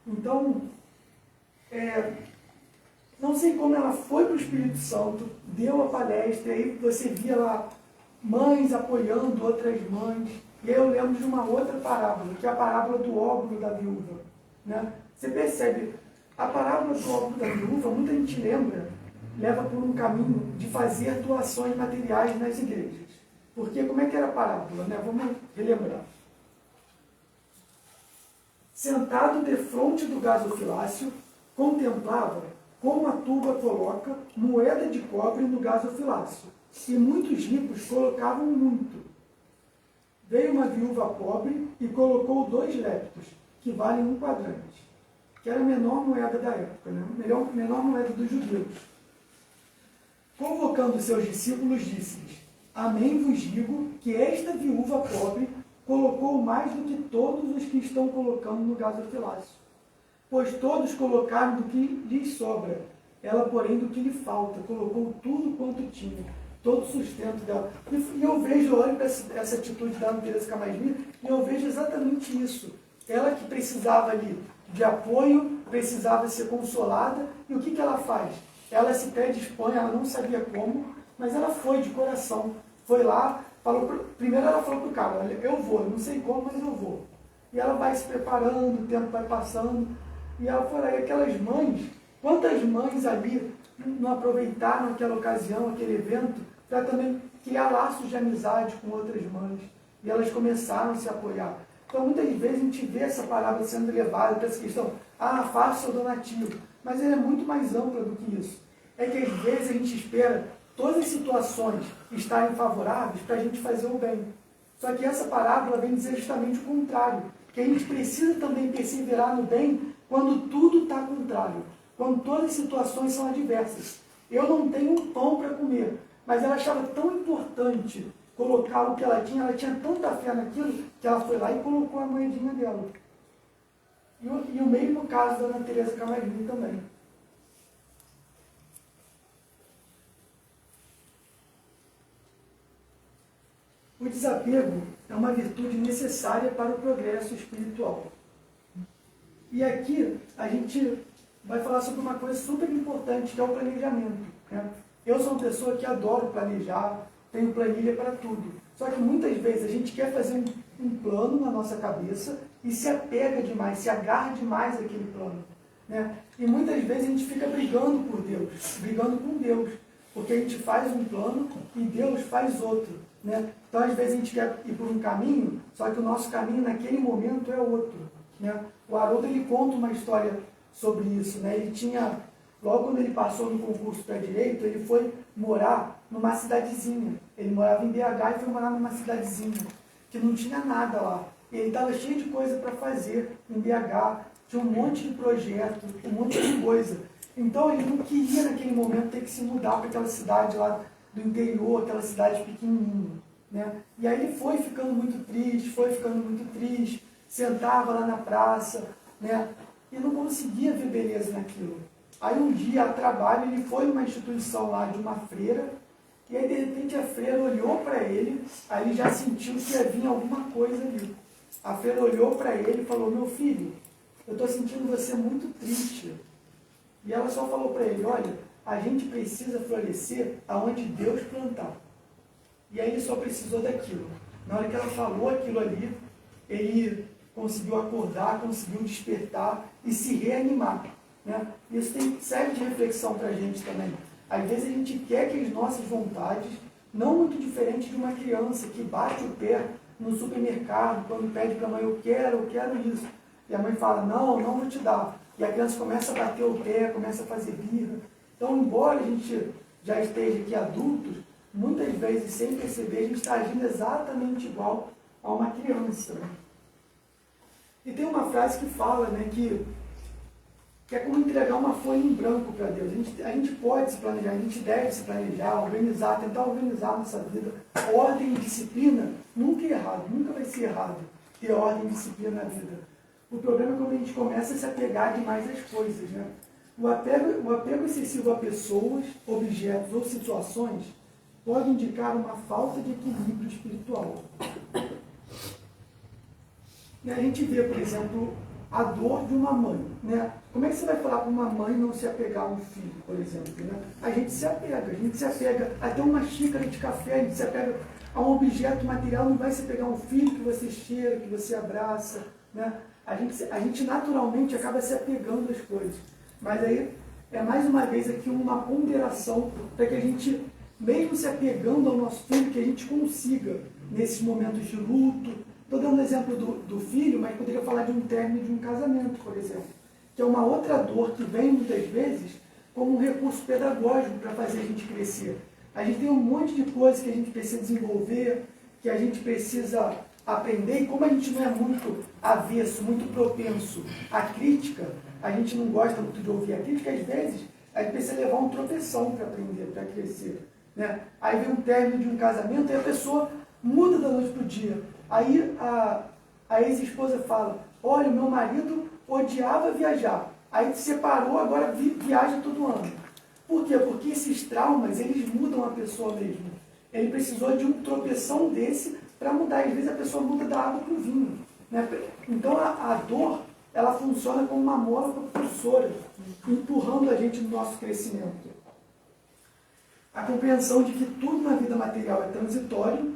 Então, não sei como ela foi para o Espírito Santo, deu a palestra, e aí você via lá mães apoiando outras mães. E aí eu lembro de uma outra parábola, que é a parábola do óbolo da viúva. Né? Você percebe, a parábola do óbolo da viúva, muita gente leva por um caminho de fazer doações materiais nas igrejas. Porque como é que era a parábola? Né? Vamos relembrar. Sentado defronte do gasofilácio, contemplava como a turba coloca moeda de cobre no gasofilácio, e muitos ricos colocavam muito. Veio uma viúva pobre e colocou 2 leptos, que valem 1 quadrante, que era a menor moeda da época, né? menor moeda dos judeus. Convocando seus discípulos, disse-lhes: Amém vos digo que esta viúva pobre colocou mais do que todos os que estão colocando no gasofilácio. Pois todos colocaram do que lhes sobra, ela, porém, do que lhe falta, colocou tudo quanto tinha, todo o sustento dela. E eu vejo, olho para essa atitude da Ana Teresa Camagini, e eu vejo exatamente isso. Ela que precisava ali de apoio, precisava ser consolada, e o que ela faz? Ela se predispõe, ela não sabia como, mas ela foi de coração. Foi lá, primeiro ela falou para o cara: olha, eu vou, eu não sei como, mas eu vou. E ela vai se preparando, o tempo vai passando, e ela foi lá, e aquelas mães, quantas mães ali não aproveitaram aquela ocasião, aquele evento, para também criar laços de amizade com outras mães, e elas começaram a se apoiar. Então, muitas vezes a gente vê essa palavra sendo levada para essa questão: faça o donativo, mas ela é muito mais ampla do que isso. É que às vezes a gente espera todas as situações estarem favoráveis para a gente fazer o bem. Só que essa parábola vem dizer justamente o contrário, que a gente precisa também perseverar no bem quando tudo está contrário, quando todas as situações são adversas. Eu não tenho um pão para comer, mas ela achava tão importante colocar o que ela tinha tanta fé naquilo, que ela foi lá e colocou a moedinha dela. E o mesmo caso da Ana Teresa Camagini também. O desapego é uma virtude necessária para o progresso espiritual. E aqui a gente vai falar sobre uma coisa super importante, que é o planejamento. Né? Eu sou uma pessoa que adoro planejar, tenho planilha para tudo. Só que muitas vezes a gente quer fazer um plano na nossa cabeça e se apega demais, se agarra demais àquele plano. Né? E muitas vezes a gente fica brigando por Deus, brigando com Deus, porque a gente faz um plano e Deus faz outro. Né? Então, às vezes, a gente quer ir por um caminho, só que o nosso caminho naquele momento é outro. Né? O Haroldo, ele conta uma história sobre isso. Né? Ele tinha, logo quando ele passou no concurso para Direito, ele foi morar numa cidadezinha. Ele morava em BH e foi morar numa cidadezinha, que não tinha nada lá. E ele estava cheio de coisa para fazer em BH, tinha um monte de projeto, um monte de coisa. Então, ele não queria, naquele momento, ter que se mudar para aquela cidade lá do interior, aquela cidade pequenininha, né? E aí ele foi ficando muito triste, sentava lá na praça, né? E não conseguia ver beleza naquilo. Aí um dia, a trabalho, ele foi numa instituição lá de uma freira, e aí de repente a freira olhou para ele, aí ele já sentiu que ia vir alguma coisa ali. A freira olhou para ele e falou: meu filho, eu estou sentindo você muito triste. E ela só falou para ele: olha, a gente precisa florescer aonde Deus plantar. E aí ele só precisou daquilo. Na hora que ela falou aquilo ali, ele conseguiu acordar, conseguiu despertar e se reanimar. Né? Isso serve de reflexão para a gente também. Às vezes a gente quer que as nossas vontades, não muito diferente de uma criança que bate o pé no supermercado, quando pede para a mãe: eu quero isso. E a mãe fala: não vou te dar. E a criança começa a bater o pé, começa a fazer birra. Então, embora a gente já esteja aqui adultos, muitas vezes, sem perceber, a gente está agindo exatamente igual a uma criança. Né? E tem uma frase que fala, né, que é como entregar uma folha em branco para Deus. A gente pode se planejar, a gente deve se planejar, organizar, tentar organizar a nossa vida. Ordem e disciplina nunca é errado, nunca vai ser errado ter ordem e disciplina na vida. O problema é quando a gente começa a se apegar demais às coisas. Né? O apego excessivo a pessoas, objetos ou situações pode indicar uma falta de equilíbrio espiritual. E a gente vê, por exemplo, a dor de uma mãe. Né? Como é que você vai falar para uma mãe não se apegar a um filho, por exemplo? Né? A gente se apega até uma xícara de café, a gente se apega a um objeto material não vai ser pegar um filho que você cheira, que você abraça, né? A gente naturalmente acaba se apegando às coisas. Mas aí é mais uma vez aqui uma ponderação para que a gente, mesmo se apegando ao nosso filho, que a gente consiga, nesses momentos de luto. Estou dando o exemplo do filho, mas poderia falar de um término de um casamento, por exemplo, que é uma outra dor que vem muitas vezes como um recurso pedagógico para fazer a gente crescer. A gente tem um monte de coisas que a gente precisa desenvolver, que a gente precisa aprender, e como a gente não é muito avesso, muito propenso à crítica, a gente não gosta muito de ouvir a crítica, às vezes a gente precisa levar um tropeção para aprender, para crescer. Né? Aí vem um término de um casamento e a pessoa muda da noite para o dia. Aí a ex-esposa fala, olha, meu marido odiava viajar, aí se separou, agora viaja todo ano. Por quê? Porque esses traumas, eles mudam a pessoa mesmo. Ele precisou de um tropeção desse para mudar. Às vezes a pessoa muda da água para o vinho. Né? Então a dor, ela funciona como uma mola propulsora, empurrando a gente no nosso crescimento. A compreensão de que tudo na vida material é transitório.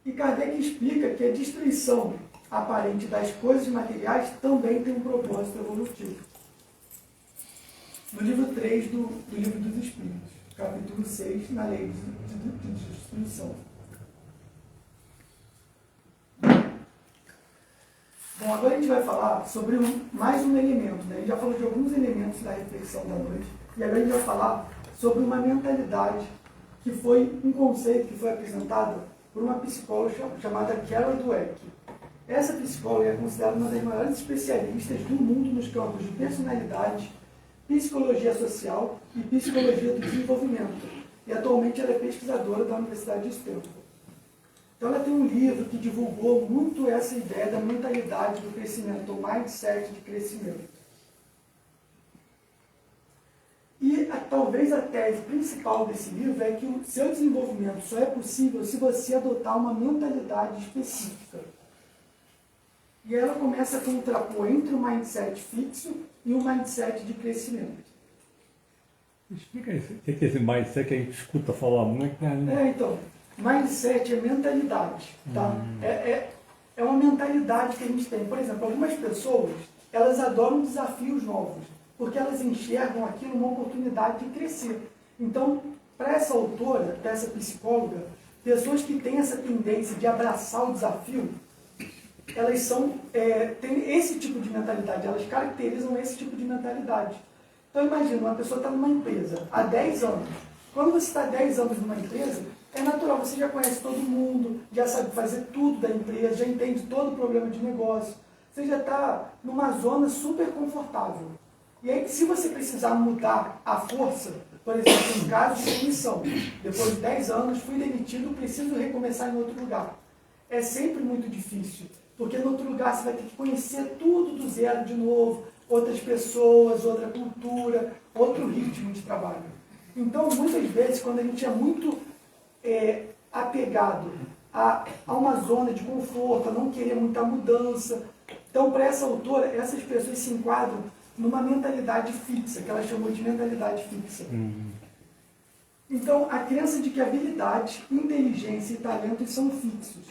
E Kardec explica que a destruição aparente das coisas materiais também tem um propósito evolutivo. No livro 3 do Livro dos Espíritos, capítulo 6, na lei de destruição. Bom, agora a gente vai falar sobre mais um elemento. Né? A gente já falou de alguns elementos da reflexão da noite. E agora a gente vai falar sobre uma mentalidade que foi um conceito que foi apresentado por uma psicóloga chamada Carol Dweck. Essa psicóloga é considerada uma das maiores especialistas do mundo nos campos de personalidade, psicologia social e psicologia do desenvolvimento. E atualmente ela é pesquisadora da Universidade de Stanford. Então ela tem um livro que divulgou muito essa ideia da mentalidade do crescimento, o mindset de crescimento. E talvez a tese principal desse livro é que o seu desenvolvimento só é possível se você adotar uma mentalidade específica. E ela começa a contrapor entre o mindset fixo e o mindset de crescimento. Explica isso. O que é esse mindset que a gente escuta falar muito? Né? Então, mindset é mentalidade. Tá? É uma mentalidade que a gente tem. Por exemplo, algumas pessoas, elas adoram desafios novos, porque elas enxergam aquilo uma oportunidade de crescer. Então, para essa autora, para essa psicóloga, pessoas que têm essa tendência de abraçar o desafio, elas têm esse tipo de mentalidade, elas caracterizam esse tipo de mentalidade. Então imagina, uma pessoa está numa empresa há 10 anos. Quando você está há 10 anos numa empresa, é natural, você já conhece todo mundo, já sabe fazer tudo da empresa, já entende todo o problema de negócio, você já está numa zona super confortável. E aí, se você precisar mudar a força, por exemplo, em caso de demissão, depois de 10 anos, fui demitido, preciso recomeçar em outro lugar. É sempre muito difícil, porque no outro lugar você vai ter que conhecer tudo do zero de novo, outras pessoas, outra cultura, outro ritmo de trabalho. Então, muitas vezes, quando a gente é muito apegado a uma zona de conforto, a não querer muita mudança, então, para essa autora, essas pessoas se enquadram numa mentalidade fixa, que ela chamou de mentalidade fixa. Então, a crença de que habilidade, inteligência e talentos são fixos.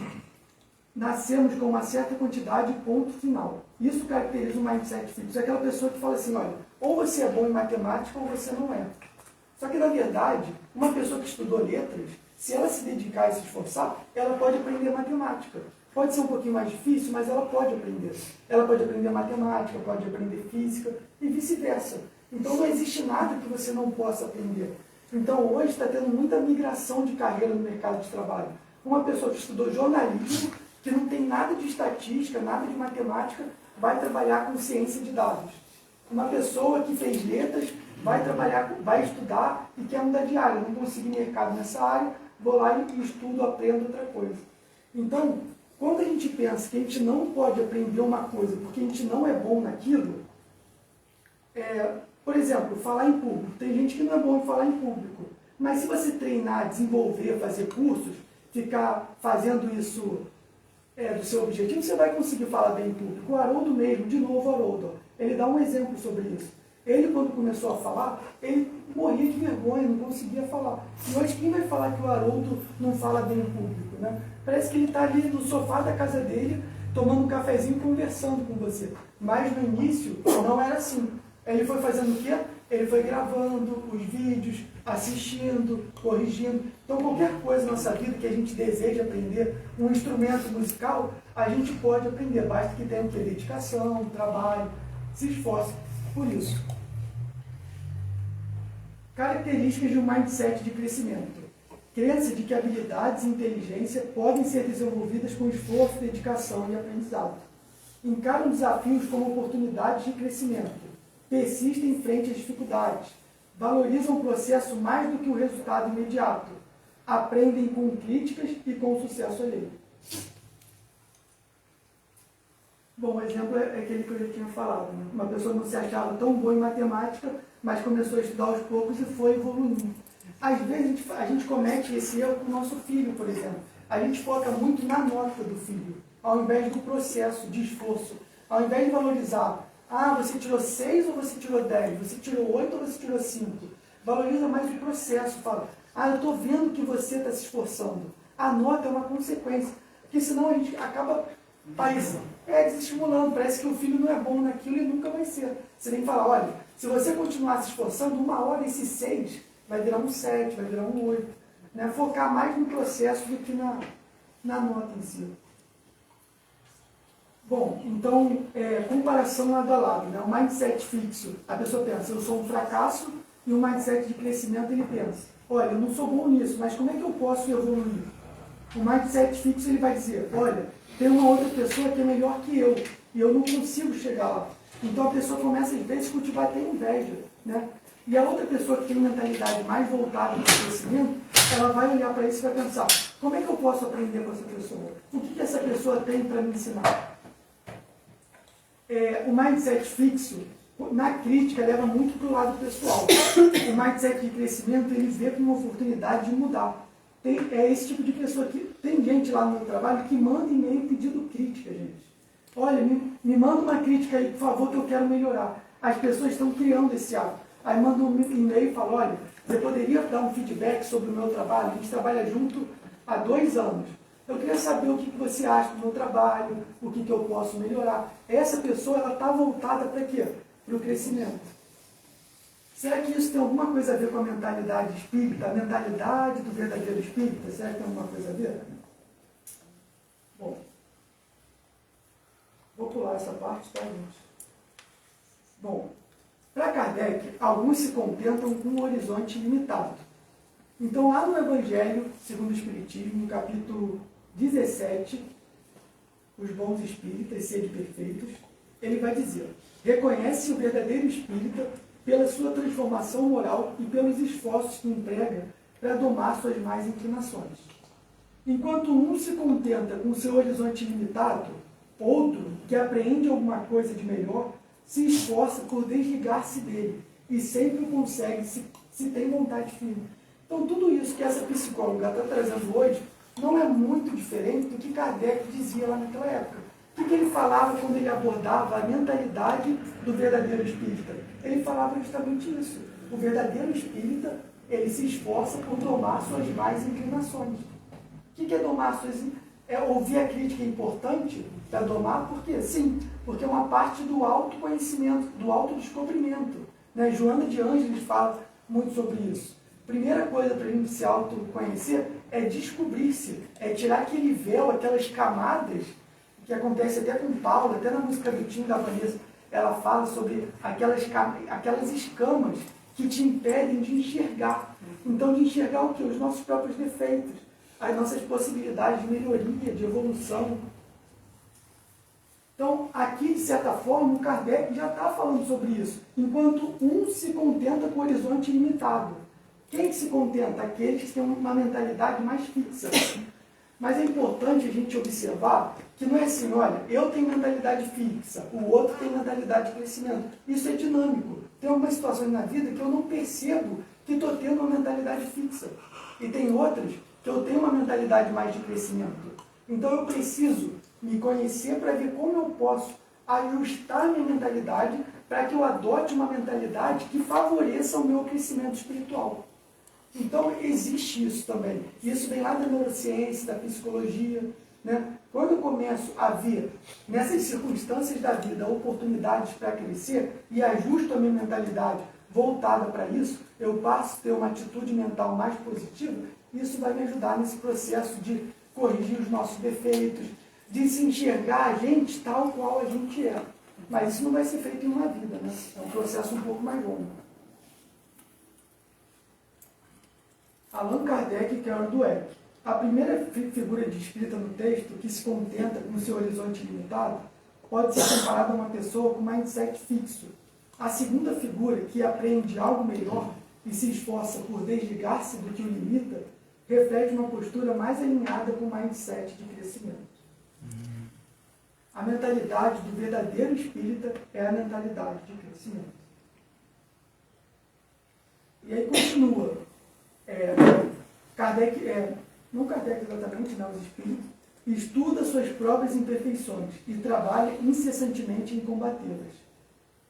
Nascemos com uma certa quantidade, ponto final. Isso caracteriza o mindset fixo. É aquela pessoa que fala assim, olha, ou você é bom em matemática ou você não é. Só que, na verdade, uma pessoa que estudou letras, se ela se dedicar e se esforçar, ela pode aprender matemática. Pode ser um pouquinho mais difícil, mas ela pode aprender. Ela pode aprender matemática, pode aprender física e vice-versa. Então não existe nada que você não possa aprender. Então hoje está tendo muita migração de carreira no mercado de trabalho. Uma pessoa que estudou jornalismo, que não tem nada de estatística, nada de matemática, vai trabalhar com ciência de dados. Uma pessoa que fez letras vai estudar e quer mudar de área, não consegui mercado nessa área, vou lá e estudo, aprendo outra coisa. Então, quando a gente pensa que a gente não pode aprender uma coisa porque a gente não é bom naquilo, por exemplo, falar em público. Tem gente que não é bom em falar em público. Mas se você treinar, desenvolver, fazer cursos, ficar fazendo isso do seu objetivo, você vai conseguir falar bem em público. O Haroldo mesmo, de novo Haroldo, ele dá um exemplo sobre isso. Ele, quando começou a falar, ele morria de vergonha, não conseguia falar. E hoje, quem vai falar que o Haroldo não fala bem em público, né? Parece que ele está ali no sofá da casa dele, tomando um cafezinho, conversando com você. Mas no início, não era assim. Ele foi fazendo o quê? Ele foi gravando os vídeos, assistindo, corrigindo. Então, qualquer coisa na nossa vida que a gente deseja aprender, um instrumento musical, a gente pode aprender. Basta que tenha dedicação, trabalho, se esforce por isso. Características de um mindset de crescimento. Crença de que habilidades e inteligência podem ser desenvolvidas com esforço, dedicação e aprendizado. Encaram desafios como oportunidades de crescimento. Persistem em frente às dificuldades. Valorizam o processo mais do que o resultado imediato. Aprendem com críticas e com sucesso alheio. Bom, o exemplo é aquele que eu já tinha falado. Né? Uma pessoa não se achava tão boa em matemática, mas começou a estudar aos poucos e foi evoluindo. Às vezes a gente comete esse erro com o nosso filho, por exemplo. A gente foca muito na nota do filho, ao invés do processo de esforço. Ao invés de valorizar, você tirou 6 ou você tirou 10? Você tirou 8 ou você tirou 5? Valoriza mais o processo. Fala, eu estou vendo que você está se esforçando. A nota é uma consequência. Porque senão a gente acaba desestimulando. Parece que o filho não é bom naquilo e nunca vai ser. Você tem que falar, olha, se você continuar se esforçando, uma hora esse 6 vai virar um 7, vai virar um 8. Né? Focar mais no processo do que na nota em si. Bom, então, comparação lado a lado. Né? O mindset fixo, a pessoa pensa, eu sou um fracasso, e o mindset de crescimento, ele pensa, olha, eu não sou bom nisso, mas como é que eu posso evoluir? O mindset fixo, ele vai dizer, olha, tem uma outra pessoa que é melhor que eu, e eu não consigo chegar lá. Então a pessoa começa, às vezes, a cultivar até inveja. Né? E a outra pessoa que tem mentalidade mais voltada para o crescimento, ela vai olhar para isso e vai pensar, como é que eu posso aprender com essa pessoa? O que essa pessoa tem para me ensinar? O mindset fixo, na crítica, leva muito para o lado pessoal. O mindset de crescimento, ele vê como uma oportunidade de mudar. É esse tipo de pessoa que... Tem gente lá no meu trabalho que manda e-mail pedindo crítica, gente. Olha, me manda uma crítica aí, por favor, que eu quero melhorar. As pessoas estão criando esse hábito. Aí manda um e-mail e fala, olha, você poderia dar um feedback sobre o meu trabalho? A gente trabalha junto há 2 anos. Eu queria saber o que você acha do meu trabalho, o que eu posso melhorar. Essa pessoa, ela está voltada para quê? Para o crescimento. Será que isso tem alguma coisa a ver com a mentalidade espírita, a mentalidade do verdadeiro espírita? Será que tem alguma coisa a ver? Bom, vou pular essa parte, tá, gente? Bom, para Kardec, alguns se contentam com um horizonte limitado. Então, lá no Evangelho, segundo o Espiritismo, no capítulo 17, os bons espíritas, sede perfeitos, ele vai dizer, reconhece o verdadeiro espírita pela sua transformação moral e pelos esforços que emprega para domar suas más inclinações. Enquanto um se contenta com seu horizonte limitado, outro, que apreende alguma coisa de melhor, se esforça por desligar-se dele e sempre consegue se tem vontade firme. Então, tudo isso que essa psicóloga está trazendo hoje não é muito diferente do que Kardec dizia lá naquela época. O que ele falava quando ele abordava a mentalidade do verdadeiro espírita? Ele falava justamente isso. O verdadeiro espírita, ele se esforça por domar suas más inclinações. O que é domar suas... ouvir a crítica é importante para domar, por quê? Sim, porque é uma parte do autoconhecimento, do autodescobrimento. Né? Joana de Ângeles fala muito sobre isso. Primeira coisa para a gente se autoconhecer é descobrir-se, é tirar aquele véu, aquelas camadas, que acontece até com Paulo, até na música do Tim da Vanessa, ela fala sobre aquelas escamas que te impedem de enxergar. Então, de enxergar o quê? Os nossos próprios defeitos, as nossas possibilidades de melhoria, de evolução. Então, aqui, de certa forma, o Kardec já está falando sobre isso. Enquanto um se contenta com o horizonte limitado. Quem se contenta? Aqueles que têm uma mentalidade mais fixa. Mas é importante a gente observar que não é assim, olha, eu tenho mentalidade fixa, o outro tem mentalidade de crescimento. Isso é dinâmico. Tem algumas situações na vida que eu não percebo que estou tendo uma mentalidade fixa. E tem outras que eu tenho uma mentalidade mais de crescimento. Então eu preciso me conhecer para ver como eu posso ajustar a minha mentalidade para que eu adote uma mentalidade que favoreça o meu crescimento espiritual. Então, existe isso também. Isso vem lá da neurociência, da psicologia, né? Quando eu começo a ver, nessas circunstâncias da vida, oportunidades para crescer e ajusto a minha mentalidade voltada para isso, eu passo a ter uma atitude mental mais positiva, isso vai me ajudar nesse processo de corrigir os nossos defeitos, de se enxergar a gente tal qual a gente é. Mas isso não vai ser feito em uma vida, né? É um processo um pouco mais longo. Allan Kardec e Carol Dweck. A primeira figura de espírita no texto, que se contenta com seu horizonte limitado, pode ser comparada a uma pessoa com mindset fixo. A segunda figura, que aprende algo melhor e se esforça por desligar-se do que o limita, reflete uma postura mais alinhada com o mindset de crescimento. A mentalidade do verdadeiro espírita é a mentalidade de crescimento. E aí continua. Kardec, não Kardec exatamente, não, os espíritos, estuda suas próprias imperfeições e trabalha incessantemente em combatê-las.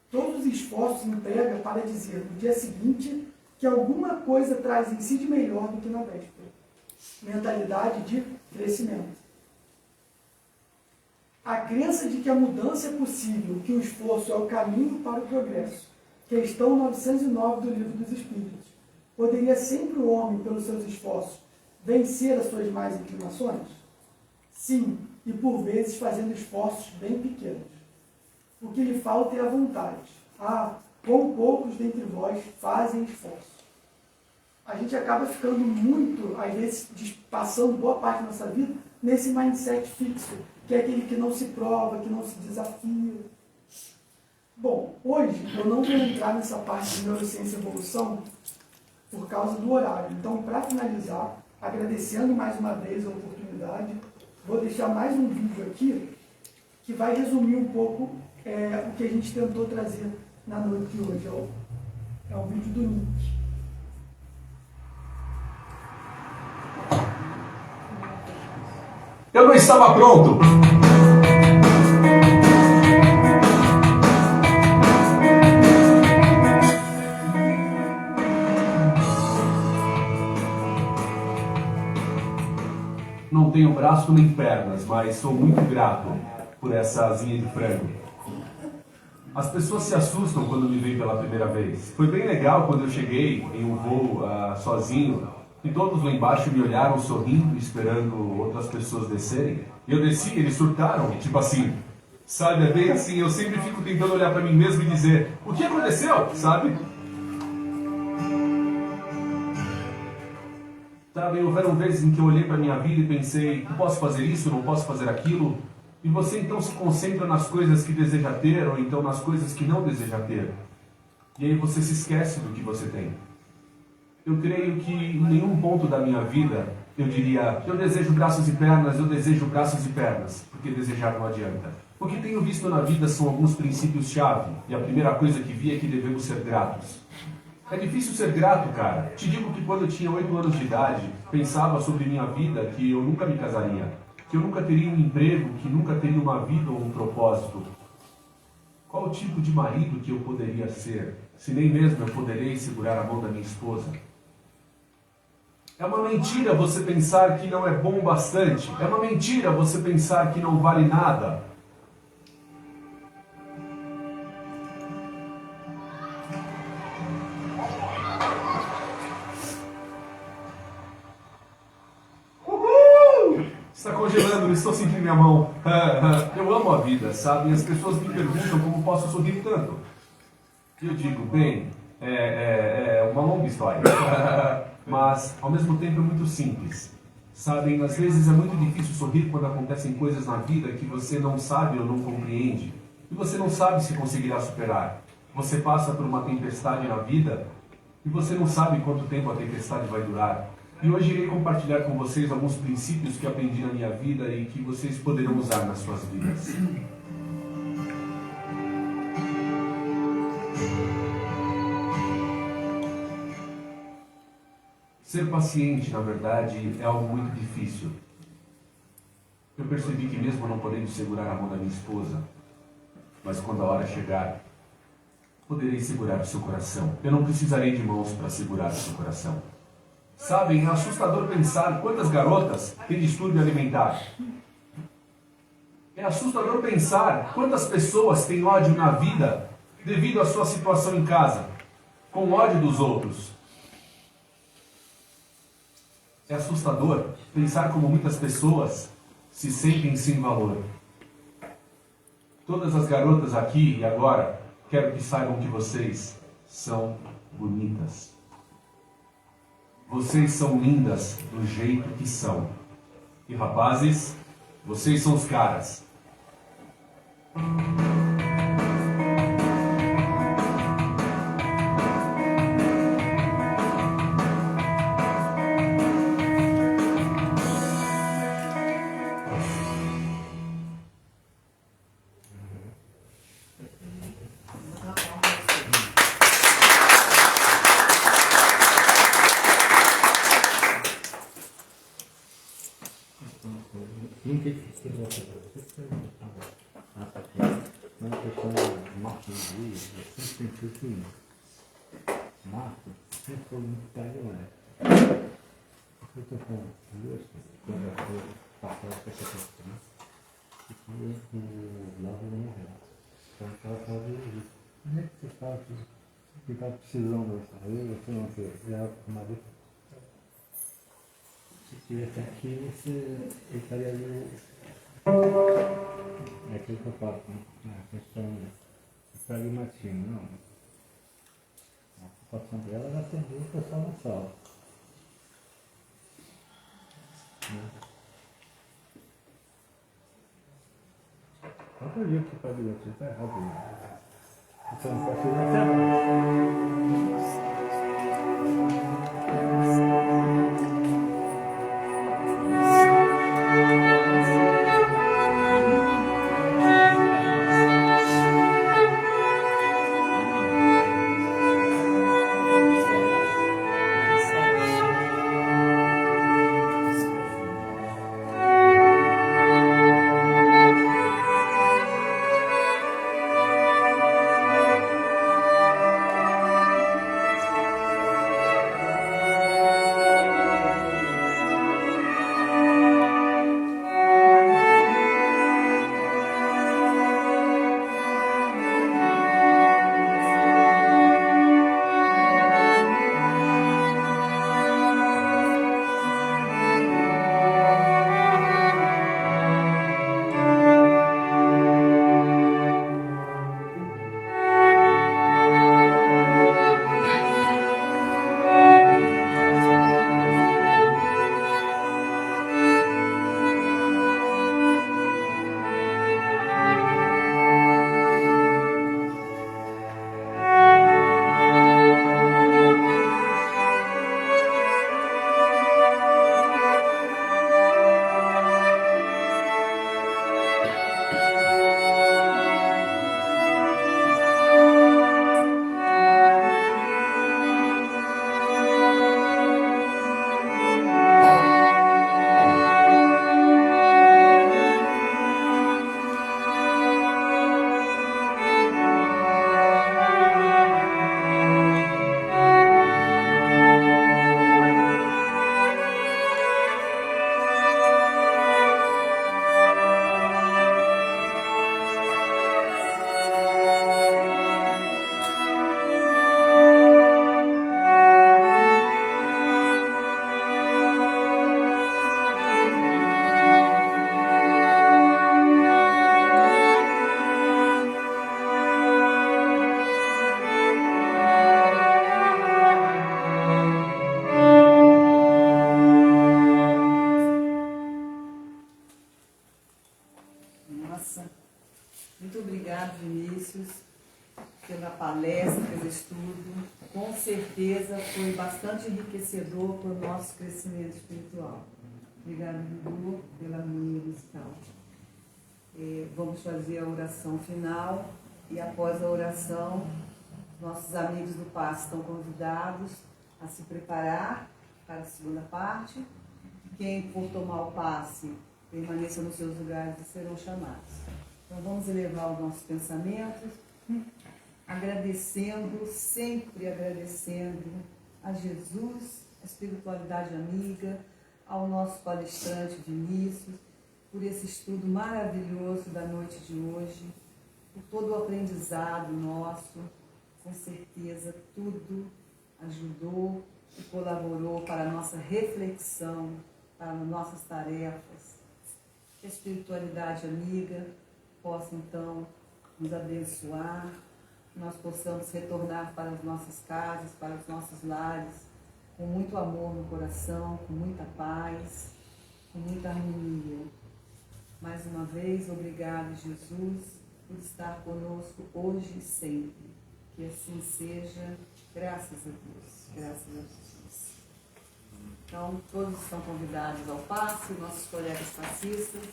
Todos os esforços emprega para dizer no dia seguinte que alguma coisa traz em si de melhor do que na véspera. Mentalidade de crescimento. A crença de que a mudança é possível, que o esforço é o caminho para o progresso. Questão 909 do Livro dos Espíritos. Poderia sempre o homem, pelos seus esforços, vencer as suas más inclinações? Sim, e por vezes fazendo esforços bem pequenos. O que lhe falta é a vontade. Quão poucos dentre vós fazem esforço. A gente acaba ficando muito, às vezes, passando boa parte da nossa vida nesse mindset fixo, que é aquele que não se prova, que não se desafia. Bom, hoje eu não vou entrar nessa parte de neurociência e evolução por causa do horário. Então, para finalizar, agradecendo mais uma vez a oportunidade, vou deixar mais um vídeo aqui que vai resumir um pouco o que a gente tentou trazer na noite de hoje. É um vídeo do Nick. Eu não estava pronto. Não tenho braço nem pernas, mas sou muito grato por essa asinha de frango. As pessoas se assustam quando me veem pela primeira vez. Foi bem legal quando eu cheguei em um voo sozinho e todos lá embaixo me olharam sorrindo, esperando outras pessoas descerem. E eu desci, eles surtaram, tipo assim, sabe? É bem assim, eu sempre fico tentando olhar para mim mesmo e dizer, o que aconteceu, sabe? Sabe, houveram vezes em que eu olhei para minha vida e pensei, não posso fazer isso, não posso fazer aquilo. E você então se concentra nas coisas que deseja ter, ou então nas coisas que não deseja ter. E aí você se esquece do que você tem. Eu creio que em nenhum ponto da minha vida eu diria, eu desejo braços e pernas, eu desejo braços e pernas, porque desejar não adianta. O que tenho visto na vida são alguns princípios-chave, e a primeira coisa que vi é que devemos ser gratos. É difícil ser grato, cara. Te digo que quando eu tinha 8 anos de idade, pensava sobre minha vida que eu nunca me casaria, que eu nunca teria um emprego, que nunca teria uma vida ou um propósito. Qual o tipo de marido que eu poderia ser, se nem mesmo eu poderei segurar a mão da minha esposa? É uma mentira você pensar que não é bom o bastante. É uma mentira você pensar que não vale nada. Está congelando, estou sentindo minha mão. Eu amo a vida, sabe? E as pessoas me perguntam como posso sorrir tanto. E eu digo, bem, é uma longa história. Mas, ao mesmo tempo, é muito simples. Sabem, às vezes é muito difícil sorrir quando acontecem coisas na vida que você não sabe ou não compreende. E você não sabe se conseguirá superar. Você passa por uma tempestade na vida e você não sabe quanto tempo a tempestade vai durar. E hoje irei compartilhar com vocês alguns princípios que aprendi na minha vida e que vocês poderão usar nas suas vidas. Ser paciente, na verdade, é algo muito difícil. Eu percebi que mesmo não podendo segurar a mão da minha esposa, mas quando a hora chegar, poderei segurar o seu coração. Eu não precisarei de mãos para segurar o seu coração. Sabem, é assustador pensar quantas garotas têm distúrbio alimentar. É assustador pensar quantas pessoas têm ódio na vida devido à sua situação em casa, com ódio dos outros. É assustador pensar como muitas pessoas se sentem sem valor. Todas as garotas aqui e agora, quero que saibam que vocês são bonitas. Vocês são lindas do jeito que são. E rapazes, vocês são os caras. Nunca esqueci de você. Na questão de Martin Dias, eu sempre pensei o seguinte: Martin sempre foi muito carinhoso. Eu estou com duas quando eu fui passar essa questão, e que o Lavo não morreu. Então, ela fazia isso. Como é que você fala que estava precisando dessa rede? Você não sei, já arrumaria. Se estivesse aqui, você estaria ali. É aquilo que eu falo, né? A questão do pragmatismo, não. A ocupação dela era atender o pessoal na sala. Né? Quanto dia que para você está errado, né? Você não pode fazer nada. Nossa, muito obrigado, Vinícius, pela palestra, pelo estudo. Com certeza foi bastante enriquecedor para o nosso crescimento espiritual. Obrigado, Dudu, pela harmonia musical. Vamos fazer a oração final e após a oração, nossos amigos do passe estão convidados a se preparar para a segunda parte. Quem for tomar o passe, permaneça nos seus lugares e serão chamados. Então vamos elevar os nossos pensamentos agradecendo, sempre agradecendo a Jesus, a espiritualidade amiga, ao nosso palestrante Vinícius, por esse estudo maravilhoso da noite de hoje, por todo o aprendizado nosso. Com certeza tudo ajudou e colaborou para a nossa reflexão, para as nossas tarefas. Que a espiritualidade amiga possa então nos abençoar, que nós possamos retornar para as nossas casas, para os nossos lares, com muito amor no coração, com muita paz, com muita harmonia. Mais uma vez, obrigado, Jesus, por estar conosco hoje e sempre. Que assim seja, graças a Deus, graças a Jesus. Então, todos estão convidados ao passe, nossos colegas passistas.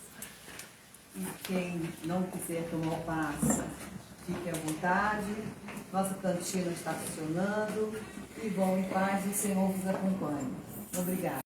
E quem não quiser tomar o passe, fique à vontade. Nossa cantina está funcionando. E vão em paz e o Senhor vos acompanhe. Obrigada.